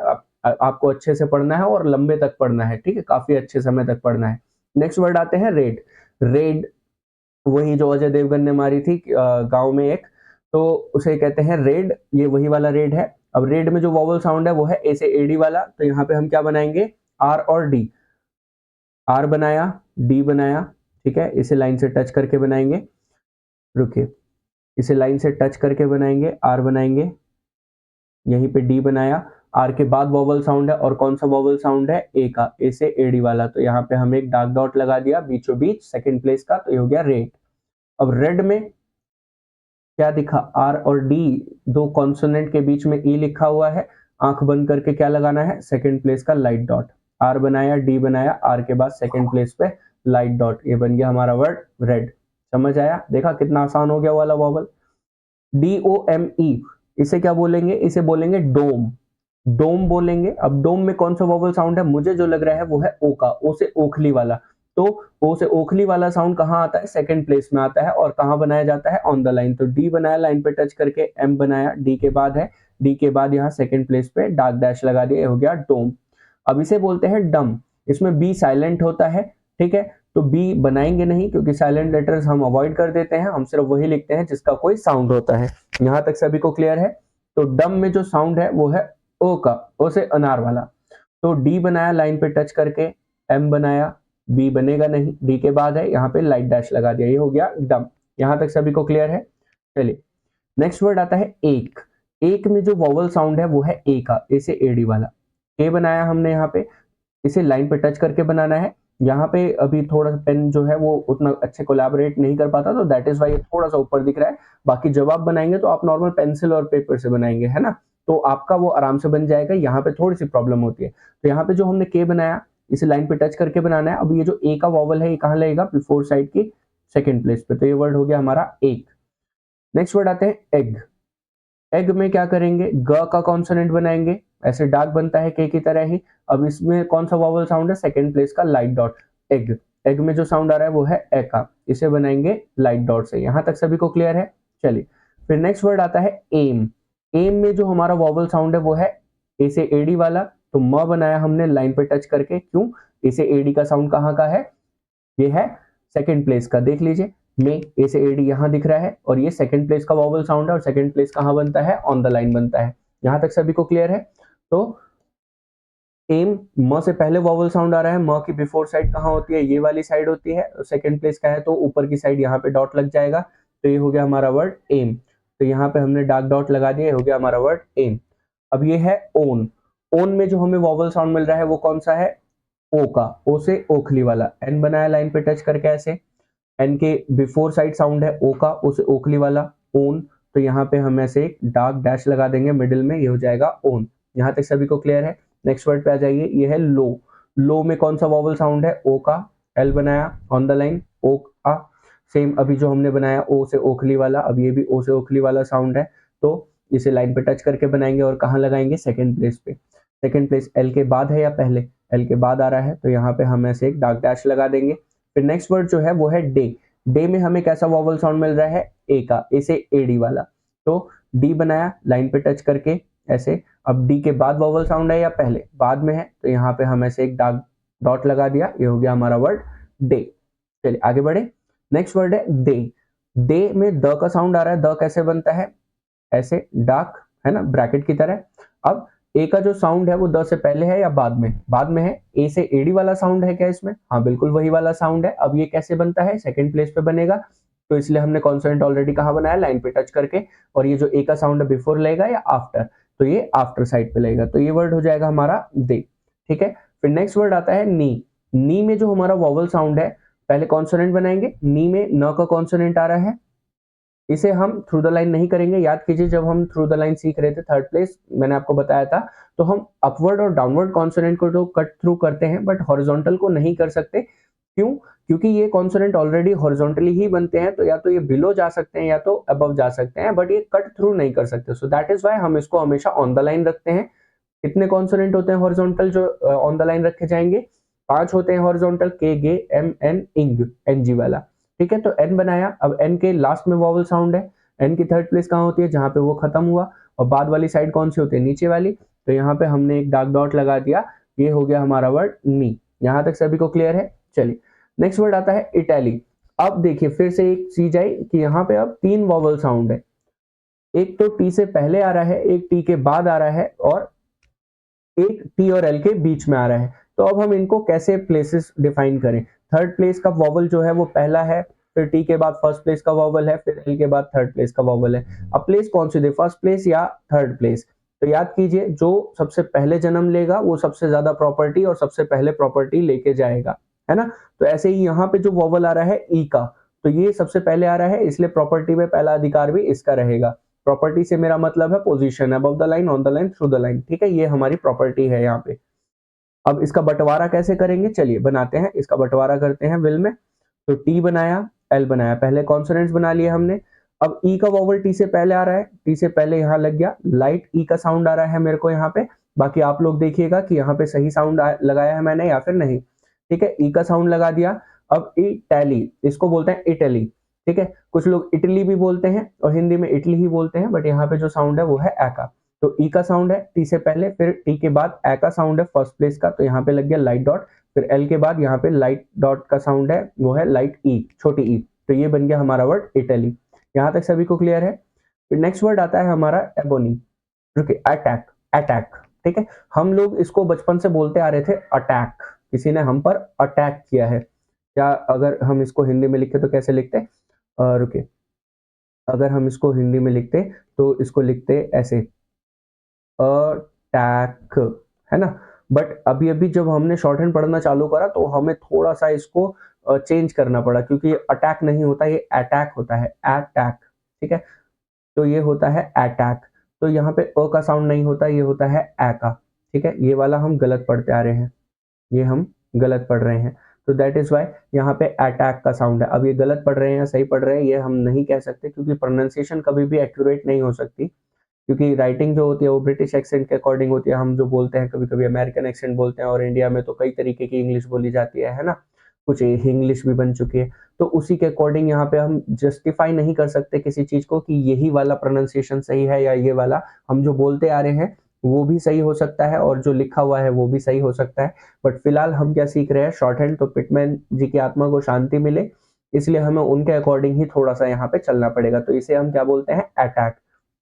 A: आपको अच्छे से पढ़ना है और लंबे तक पढ़ना है। ठीक है, काफी अच्छे समय तक पढ़ना है। नेक्स्ट वर्ड आते हैं रेड। रेड वही जो अजय देवगन ने मारी थी गांव में एक, तो उसे कहते हैं रेड, ये वही वाला रेड है। अब रेड में जो वॉवल साउंड है वो है ए से एडी वाला, तो यहाँ पे हम क्या बनाएंगे, आर और डी। आर बनाया, डी बनाया, ठीक है, इसे लाइन से टच करके बनाएंगे, रुकिए, इसे लाइन से टच करके बनाएंगे, आर बनाएंगे, यहीं पे डी बनाया, आर के बाद वॉवल साउंड है, और कौन सा वॉवल साउंड है, ए का, ए से एडी वाला, तो यहाँ पे हम एक डार्क डॉट लगा दिया बीचों बीच सेकेंड प्लेस का, तो ये हो गया रेड। अब रेड में क्या दिखा, आर और डी दो कॉन्सोनेंट के बीच में ई लिखा हुआ है, आंख बंद करके क्या लगाना है, सेकेंड प्लेस का लाइट डॉट। आर बनाया, डी बनाया, आर के बाद सेकेंड प्लेस पे लाइट डॉट, ये बन गया हमारा वर्ड रेड। समझ आया? देखा कितना आसान हो गया वाला वॉवल। DOME, इसे क्या बोलेंगे, इसे बोलेंगे डोम। डोम बोलेंगे। अब डोम में कौन सा वॉवल साउंड है, मुझे जो लग रहा है वो है ओ का, ओ से ओखली वाला। तो ओ से ओखली वाला साउंड कहाँ आता है, सेकंड प्लेस में आता है, और कहाँ बनाया जाता है, ऑन द लाइन। तो डी बनाया, लाइन पे टच करके, एम बनाया, डी के बाद है, डी के बाद यहाँ सेकंड प्लेस पे डार्क डैश लगा दिया, ये हो गया डोम। अब इसे बोलते हैं डम। इसमें बी साइलेंट होता है। ठीक है, तो बी बनाएंगे नहीं, क्योंकि साइलेंट लेटर्स हम अवॉइड कर देते हैं, हम सिर्फ वही लिखते हैं जिसका कोई साउंड होता है। यहां तक सभी को क्लियर है? तो डम में जो साउंड है वो है ओ का, ओ से अनार वाला। तो डी बनाया, लाइन पे टच करके, एम बनाया, बी बनेगा नहीं, डी के बाद है, यहाँ पे लाइट डैश लगा दिया, ये हो गया डम। यहां तक सभी को क्लियर है? चलिए, नेक्स्ट वर्ड आता है एक। एक में जो वॉवल साउंड है वो है ए का, ए से एडी वाला। ए बनाया हमने यहाँ पे, इसे लाइन पे टच करके बनाना है। यहाँ पे अभी थोड़ा सा पेन जो है वो उतना अच्छे कोलैबोरेट नहीं कर पाता, तो दैट इज वाई ये थोड़ा सा ऊपर दिख रहा है। बाकी जब आप बनाएंगे तो आप नॉर्मल पेंसिल और पेपर से बनाएंगे, है ना, तो आपका वो आराम से बन जाएगा। यहाँ पे थोड़ी सी प्रॉब्लम होती है। तो यहाँ पे जो हमने के बनाया, इसे लाइन पे टच करके बनाना है। अब ये जो ए का वॉवल है ये कहाँ लगेगा, बिफोर साइड की सेकेंड प्लेस पे, तो ये वर्ड हो गया हमारा एक। नेक्स्ट वर्ड आते हैं एग। एग में क्या करेंगे, ग का कॉन्सोनेंट बनाएंगे, ऐसे डाक बनता है के की तरह ही। अब इसमें कौन सा वॉवल साउंड है, सेकंड प्लेस का लाइट डॉट, एग। एग में जो साउंड आ रहा है वो है ए का, इसे बनाएंगे लाइट डॉट से। यहां तक सभी को क्लियर है। चलिए फिर नेक्स्ट वर्ड आता है एम। एम में जो हमारा वॉवल साउंड है वो है ए से एडी वाला, तो म बनाया हमने लाइन पे टच करके। क्यों, ए से एडी का साउंड कहाँ का है, ये है सेकंड प्लेस का। देख लीजिए में ए से एडी यहां दिख रहा है, और ये सेकंड प्लेस का वॉवल साउंड है, और सेकंड प्लेस कहां बनता है, ऑन द लाइन बनता है। यहां तक सभी को क्लियर है। तो एम, म से पहले वॉवल साउंड आ रहा है, म की बिफोर साइड कहां होती है, ये वाली साइड होती है। सेकंड प्लेस का है तो ऊपर की साइड यहाँ पे डॉट लग जाएगा, तो ये हो गया हमारा वर्ड एम। तो यहाँ पे हमने डार्क डॉट लगा दिया, ये हो गया हमारा वर्ड एम। अब ये है ओन। ओन में जो हमें वॉवल साउंड मिल रहा है वो कौन सा है, ओ का, ओ से ओखली वाला। एन बनाया लाइन पे टच करके ऐसे, एन के बिफोर साइड साउंड है ओ का, उसे ओखली वाला, ओन। तो यहाँ पे हम ऐसे एक डार्क डैश लगा देंगे मिडिल में, ये हो जाएगा ओन। यहाँ तक सभी को क्लियर है। नेक्स्ट वर्ड पे आ जाइए, ये है लो। लो में कौन सा वॉवल साउंड है, ओ का, एल बनाया ऑन द लाइन, ओ का। सेम अभी जो हमने बनाया ओ से ओखली वाला, अब ये भी ओ से ओखली वाला साउंड है, तो इसे लाइन पे टच करके बनाएंगे और कहाँ लगाएंगे, सेकेंड प्लेस पे। सेकेंड प्लेस एल के बाद है या पहले, एल के बाद आ रहा है, तो यहाँ पे हम ऐसे एक डार्क डैश लगा देंगे। फिर नेक्स्ट वर्ड जो है वो है डे। डे में हमें कैसा वॉवल साउंड मिल रहा है, ए का, ए से एडी वाला, तो डी बनाया लाइन पे टच करके ऐसे। अब डी के बाद वॉवल साउंड है या पहले, बाद में है, तो यहाँ पे हम ऐसे एक डार्क डॉट लगा दिया, ये हो गया हमारा वर्ड डे। चलिए आगे बढ़े। नेक्स्ट वर्ड है दे। दे में द का साउंड आ रहा है, द कैसे बनता है, ऐसे डार्क, है ना, ब्रैकेट की तरह। अब ए का जो साउंड है वो द से पहले है या बाद में, बाद में है। ए से एडी वाला साउंड है क्या इसमें, हाँ बिल्कुल वही वाला साउंड है। अब ये कैसे बनता है, सेकंड प्लेस पे बनेगा, तो इसलिए हमने कॉन्सोनेंट ऑलरेडी कहाँ बनाया, लाइन पे टच करके। और ये जो ए का साउंड है बिफोर लगेगा या आफ्टर, तो ये आफ्टर साइड पे लगेगा, तो ये वर्ड हो जाएगा हमारा दे। ठीक है। फिर नेक्स्ट वर्ड आता है नी। नी में जो हमारा वॉवल साउंड है, पहले कॉन्सोनेंट बनाएंगे, नी में न का कॉन्सोनेंट आ रहा है, इसे हम थ्रू द लाइन नहीं करेंगे। याद कीजिए जब हम थ्रू द लाइन सीख रहे थे थर्ड प्लेस, मैंने आपको बताया था, तो हम अपवर्ड और डाउनवर्ड कॉन्सोनेंट को तो कट थ्रू करते हैं, बट हॉरिजॉन्टल को नहीं कर सकते। क्यों, क्योंकि ये कॉन्सोनेंट ऑलरेडी हॉरिजॉन्टली ही बनते हैं, तो या तो ये बिलो जा सकते हैं या तो अबव जा सकते हैं, बट ये कट थ्रू नहीं कर सकते। सो दैट इज वाई हम इसको हमेशा ऑन द लाइन रखते हैं। कितने कॉन्सोनेंट होते हैं हॉरिजॉन्टल जो ऑन द लाइन रखे जाएंगे, 5 होते हैं हॉरिजॉन्टल, के, गे, एम, एन, इंग, एन जी वाला। ठीक है, तो एन बनाया। अब एन के लास्ट में वॉवल साउंड है, एन की थर्ड प्लेस कहाँ होती है, जहां पे वो खत्म हुआ, और बाद वाली साइड कौन सी होती है, नीचे वाली। तो यहाँ पे हमने एक डार्क डॉट लगा दिया, ये हो गया हमारा वर्ड नी। यहाँ तक सभी को क्लियर है। चलिए नेक्स्ट वर्ड आता है इटैली। अब देखिए फिर से एक चीज आई कि यहाँ पे अब 3 वॉवल साउंड है, एक तो टी से पहले आ रहा है, एक टी के बाद आ रहा है, और एक टी और एल के बीच में आ रहा है। तो अब हम इनको कैसे प्लेसेस डिफाइन करें। थर्ड प्लेस का वॉवल जो है वो पहला है, फिर टी के बाद फर्स्ट प्लेस का वॉवल है, फिर एल के बाद थर्ड प्लेस का वॉवल है। अब प्लेस कौन सी दे, फर्स्ट प्लेस या थर्ड प्लेस। तो याद कीजिए जो सबसे पहले जन्म लेगा वो सबसे ज्यादा प्रॉपर्टी और सबसे पहले प्रॉपर्टी लेके जाएगा, है ना। तो ऐसे ही यहाँ पे जो वॉवल आ रहा है ई का, तो ये सबसे पहले आ रहा है, इसलिए प्रॉपर्टी में पहला अधिकार भी इसका रहेगा। प्रॉपर्टी से मेरा मतलब है position, above the line, on the line, through the line. ठीक है, ये हमारी प्रॉपर्टी है यहाँ पे। अब इसका बंटवारा कैसे करेंगे, चलिए बनाते हैं, इसका बंटवारा करते हैं विल में। तो टी बनाया, एल बनाया, पहले कॉन्सोनेंट्स बना लिए हमने। अब ई का वॉवल टी से पहले आ रहा है, टी से पहले यहाँ लग गया, लाइट ई का साउंड आ रहा है मेरे को यहाँ पे। बाकी आप लोग देखिएगा कि यहाँ पे सही साउंड लगाया है मैंने या फिर नहीं। ठीक है, ई का साउंड लगा दिया। अब इटैली, इसको बोलते हैं इटली। ठीक है, कुछ लोग इटली भी बोलते हैं और हिंदी में इटली ही बोलते हैं, बट यहाँ पे जो साउंड है वो है ए का। तो ई का साउंड है टी से पहले, फिर टी के बाद ए का साउंड है फर्स्ट प्लेस का, तो यहाँ पे लग गया लाइट डॉट। फिर एल के बाद यहाँ पे लाइट डॉट का साउंड है, वो है लाइट ई, छोटी ई। तो ये बन गया हमारा वर्ड इटली। यहाँ तक सभी को क्लियर है। फिर नेक्स्ट वर्ड आता है हमारा एबोनी। रुकिए, अटैक। अटैक, ठीक है, हम लोग इसको बचपन से बोलते आ रहे थे अटैक, किसी ने हम पर अटैक किया है। क्या अगर हम इसको हिंदी में लिखते तो कैसे लिखते, रुकिए, अगर हम इसको हिंदी में लिखते तो इसको लिखते ऐसे, अटैक, है ना। बट अभी अभी जब हमने शॉर्ट हैंड पढ़ना चालू करा तो हमें थोड़ा सा इसको चेंज करना पड़ा, क्योंकि ये अटैक नहीं होता, ये अटैक होता है, अटैक। ठीक है, तो ये होता है अटैक। तो यहाँ पे अ का साउंड नहीं होता, ये होता है ए का। ठीक है, ये वाला हम गलत पढ़ते आ रहे हैं, ये हम गलत पढ़ रहे हैं, तो दैट इज वाई यहाँ पे अटैक का साउंड है। अब ये गलत पढ़ रहे हैं या सही पढ़ रहे हैं ये हम नहीं कह सकते, क्योंकि प्रोनाउंसिएशन कभी भी एक्यूरेट नहीं हो सकती, क्योंकि राइटिंग जो होती है वो ब्रिटिश एक्सेंट के अकॉर्डिंग होती है। हम जो बोलते हैं कभी कभी अमेरिकन एक्सेंट बोलते हैं, और इंडिया में तो कई तरीके की इंग्लिश बोली जाती है ना, कुछ इंग्लिश भी बन चुकी है। तो उसी के अकॉर्डिंग यहाँ पे हम जस्टिफाई नहीं कर सकते किसी चीज को कि यही वाला प्रोनाउंसिएशन सही है या ये वाला। हम जो बोलते आ रहे हैं वो भी सही हो सकता है और जो लिखा हुआ है वो भी सही हो सकता है, बट फिलहाल हम क्या सीख रहे हैं, शॉर्ट हैंड। तो पिटमैन जी की आत्मा को शांति मिले, इसलिए हमें उनके अकॉर्डिंग ही थोड़ा सा यहाँ पे चलना पड़ेगा। तो इसे हम क्या बोलते हैं, अटैक।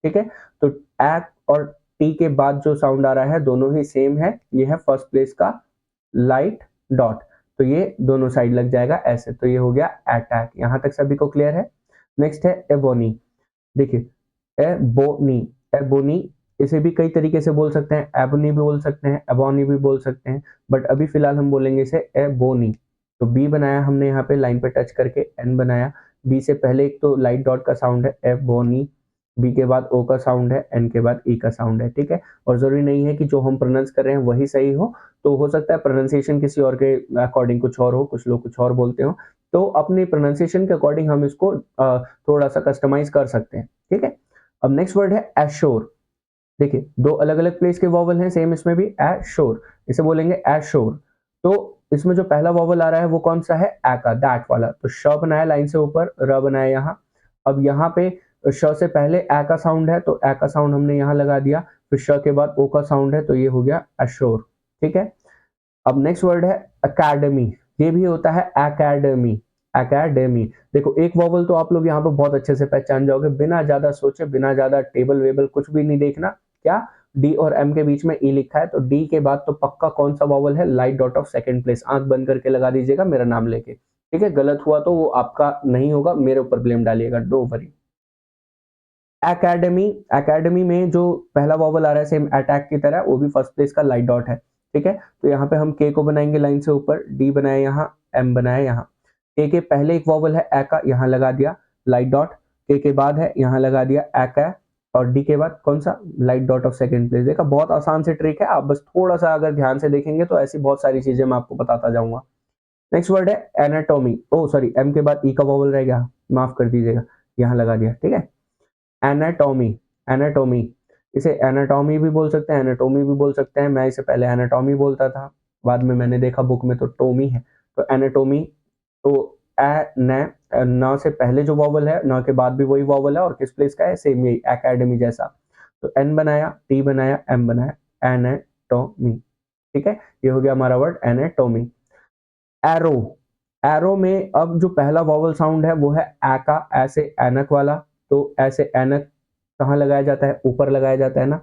A: ठीक है, तो एट और टी के बाद जो साउंड आ रहा है दोनों ही सेम है, ये है फर्स्ट प्लेस का लाइट डॉट, तो ये दोनों साइड लग जाएगा ऐसे, तो ये हो गया अटैक। यहां तक सभी को क्लियर है। नेक्स्ट है एबोनी। देखिए एबोनी, एबोनी इसे भी कई तरीके से बोल सकते हैं, एबोनी भी बोल सकते हैं, एबोनी भी बोल सकते हैं, बट अभी फिलहाल हम बोलेंगे इसे एबोनी। तो बी बनाया हमने यहाँ पे लाइन पे टच करके, एन बनाया, बी से पहले एक तो लाइट डॉट का साउंड है एबोनी, बी के बाद ओ का साउंड है, एन के बाद ई का साउंड है। ठीक है, और जरूरी नहीं है कि जो हम प्रोनाउंस कर रहे हैं वही सही हो, तो हो सकता है प्रोनाउंसिएशन किसी और के अकॉर्डिंग कुछ और हो, कुछ लोग कुछ और बोलते हो, तो अपने प्रोनाउंसिएशन के अकॉर्डिंग हम इसको थोड़ा सा कस्टमाइज कर सकते हैं। ठीक है, अब नेक्स्ट वर्ड है एश्योर। देखिए दो अलग अलग प्लेस के वॉवल हैं, सेम इसमें भी एश्योर, इसे बोलेंगे एश्योर। तो इसमें जो पहला वॉवल आ रहा है वो कौन सा है, ए का, दैट वाला। तो श बनाया लाइन से ऊपर, र बनाया यहाँ। अब यहाँ पे श से पहले ए का साउंड है, तो ए का साउंड हमने यहाँ लगा दिया, फिर श के बाद ओ का साउंड है, तो ये हो गया एश्योर। ठीक है, अब नेक्स्ट वर्ड है अकेडमी। ये भी होता है एकेडमी, एकेडमी। देखो एक वॉवल तो आप लोग यहाँ पे बहुत अच्छे से पहचान जाओगे, बिना ज्यादा सोचे, बिना ज्यादा टेबल वेबल कुछ भी नहीं देखना। क्या, डी और एम के बीच में ई लिखा है, तो डी के बाद तो पक्का कौन सा वॉवल है, light dot of second place. आंख बंद करके लगा दीजिएगा मेरा नाम लेके। ठीक है, गलत हुआ तो वो आपका नहीं होगा, मेरे ऊपर ब्लेम डालिएगा, डोंट वरी। एकेडमी, एकेडमी में जो पहला वॉवल आ रहा है सेम अटैक की तरह, वो भी फर्स्ट प्लेस का लाइट डॉट है। ठीक है, तो यहाँ पे हम के को बनाएंगे लाइन से ऊपर, डी बनाया यहाँ, एम बनाया यहाँ। के पहले एक वॉवल है ए का, यहाँ लगा दिया लाइट डॉट, के बाद है यहाँ लगा दिया ए का, और डी के बाद कौन सा, light dot of second place. देखा, बहुत आसान से ट्रिक है, आप बस थोड़ा सा अगर ध्यान से देखेंगे तो ऐसी बहुत सारी चीजें मैं आपको बताता जाऊंगा। नेक्स्ट वर्ड है एनाटोमी। ओ सॉरी, एम के बाद ई का वॉवल रह गया, माफ कर दीजिएगा, यहाँ लगा दिया। ठीक है, एनाटॉमी, एनाटॉमी, इसे एनाटॉमी भी बोल सकते हैं, एनाटॉमी भी बोल सकते हैं। मैं इसे पहले एनाटॉमी बोलता था, बाद में मैंने देखा बुक में तो टोमी है, तो एनाटॉमी। तो ए न, न से पहले जो वॉवल है, न के बाद भी वही वॉवल है, और किस प्लेस का है, सेम यही एकेडमी जैसा। तो एन बनाया, टी बनाया, एम बनाया, एनाटॉमी। ठीक है, ये हो गया हमारा वर्ड एनाटॉमी। एरो, एरो में अब जो पहला वॉवल साउंड है वो है ए का, ऐसे एनक वाला। तो ऐसे एनक कहाँ लगाया जाता है, ऊपर लगाया जाता है ना।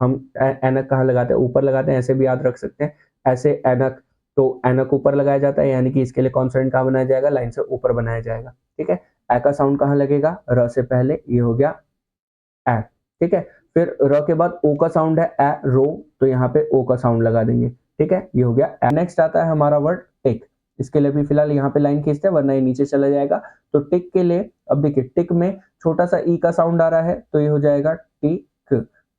A: हम एनक कहाँ लगाते हैं, ऊपर लगाते हैं, ऐसे भी याद रख सकते हैं, ऐसे एनक। तो एनक ऊपर लगाया जाता है, यानी कि इसके लिए कॉन्सोनेंट कहाँ बनाया जाएगा, लाइन से ऊपर बनाया जाएगा। ठीक है, ए का साउंड कहाँ लगेगा, र से पहले, ये हो गया ए। ठीक है, फिर र के बाद ओ का साउंड है ए, रो, तो यहाँ पे ओ का साउंड लगा देंगे। ठीक है, ये हो गया। नेक्स्ट आता है हमारा वर्ड टिक। इसके लिए भी फिलहाल यहाँ पे लाइन खींचते हैं, वरना ये नीचे चला जाएगा। तो टिक के लिए, अब देखिए टिक में छोटा सा ई का साउंड आ रहा है, तो ये हो जाएगा टिक।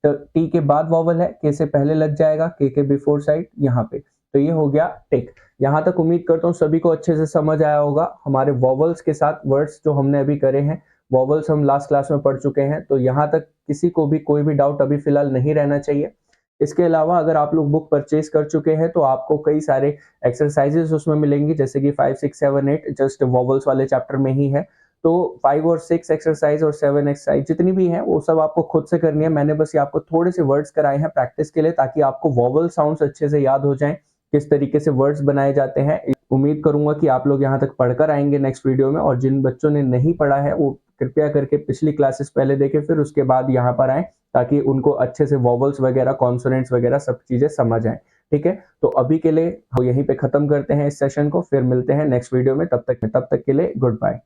A: तो टी के बाद वॉवल है, के से पहले लग जाएगा, के बिफोर साइड यहाँ पे, तो ये हो गया टिक। यहाँ तक उम्मीद करता हूँ सभी को अच्छे से समझ आया होगा। हमारे वॉवल्स के साथ वर्ड्स जो हमने अभी करे हैं, वॉवल्स हम लास्ट क्लास में पढ़ चुके हैं, तो यहाँ तक किसी को भी कोई भी डाउट अभी फिलहाल नहीं रहना चाहिए। इसके अलावा अगर आप लोग बुक परचेज कर चुके हैं तो आपको कई सारे एक्सरसाइजेस उसमें मिलेंगी, जैसे कि 5, 6, 7, 8 जस्ट वॉवल्स वाले चैप्टर में ही है। तो 5 और 6 एक्सरसाइज और 7 एक्सरसाइज जितनी भी हैं वो सब आपको खुद से करनी है। मैंने बस ये आपको थोड़े से वर्ड्स कराए हैं प्रैक्टिस के लिए, ताकि आपको वॉवल साउंड्स अच्छे से याद हो जाएं, किस तरीके से वर्ड्स बनाए जाते हैं। उम्मीद करूंगा कि आप लोग यहाँ तक पढ़कर आएंगे नेक्स्ट वीडियो में, और जिन बच्चों ने नहीं पढ़ा है वो कृपया करके पिछली क्लासेस पहले देखें, फिर उसके बाद यहाँ पर आए, ताकि उनको अच्छे से वॉवल्स वगैरह, कॉन्सोनेंट्स वगैरह सब चीजें समझ आए। ठीक है, तो अभी के लिए यहीं पे खत्म करते हैं इस सेशन को, फिर मिलते हैं नेक्स्ट वीडियो में। तब तक के लिए गुड बाय।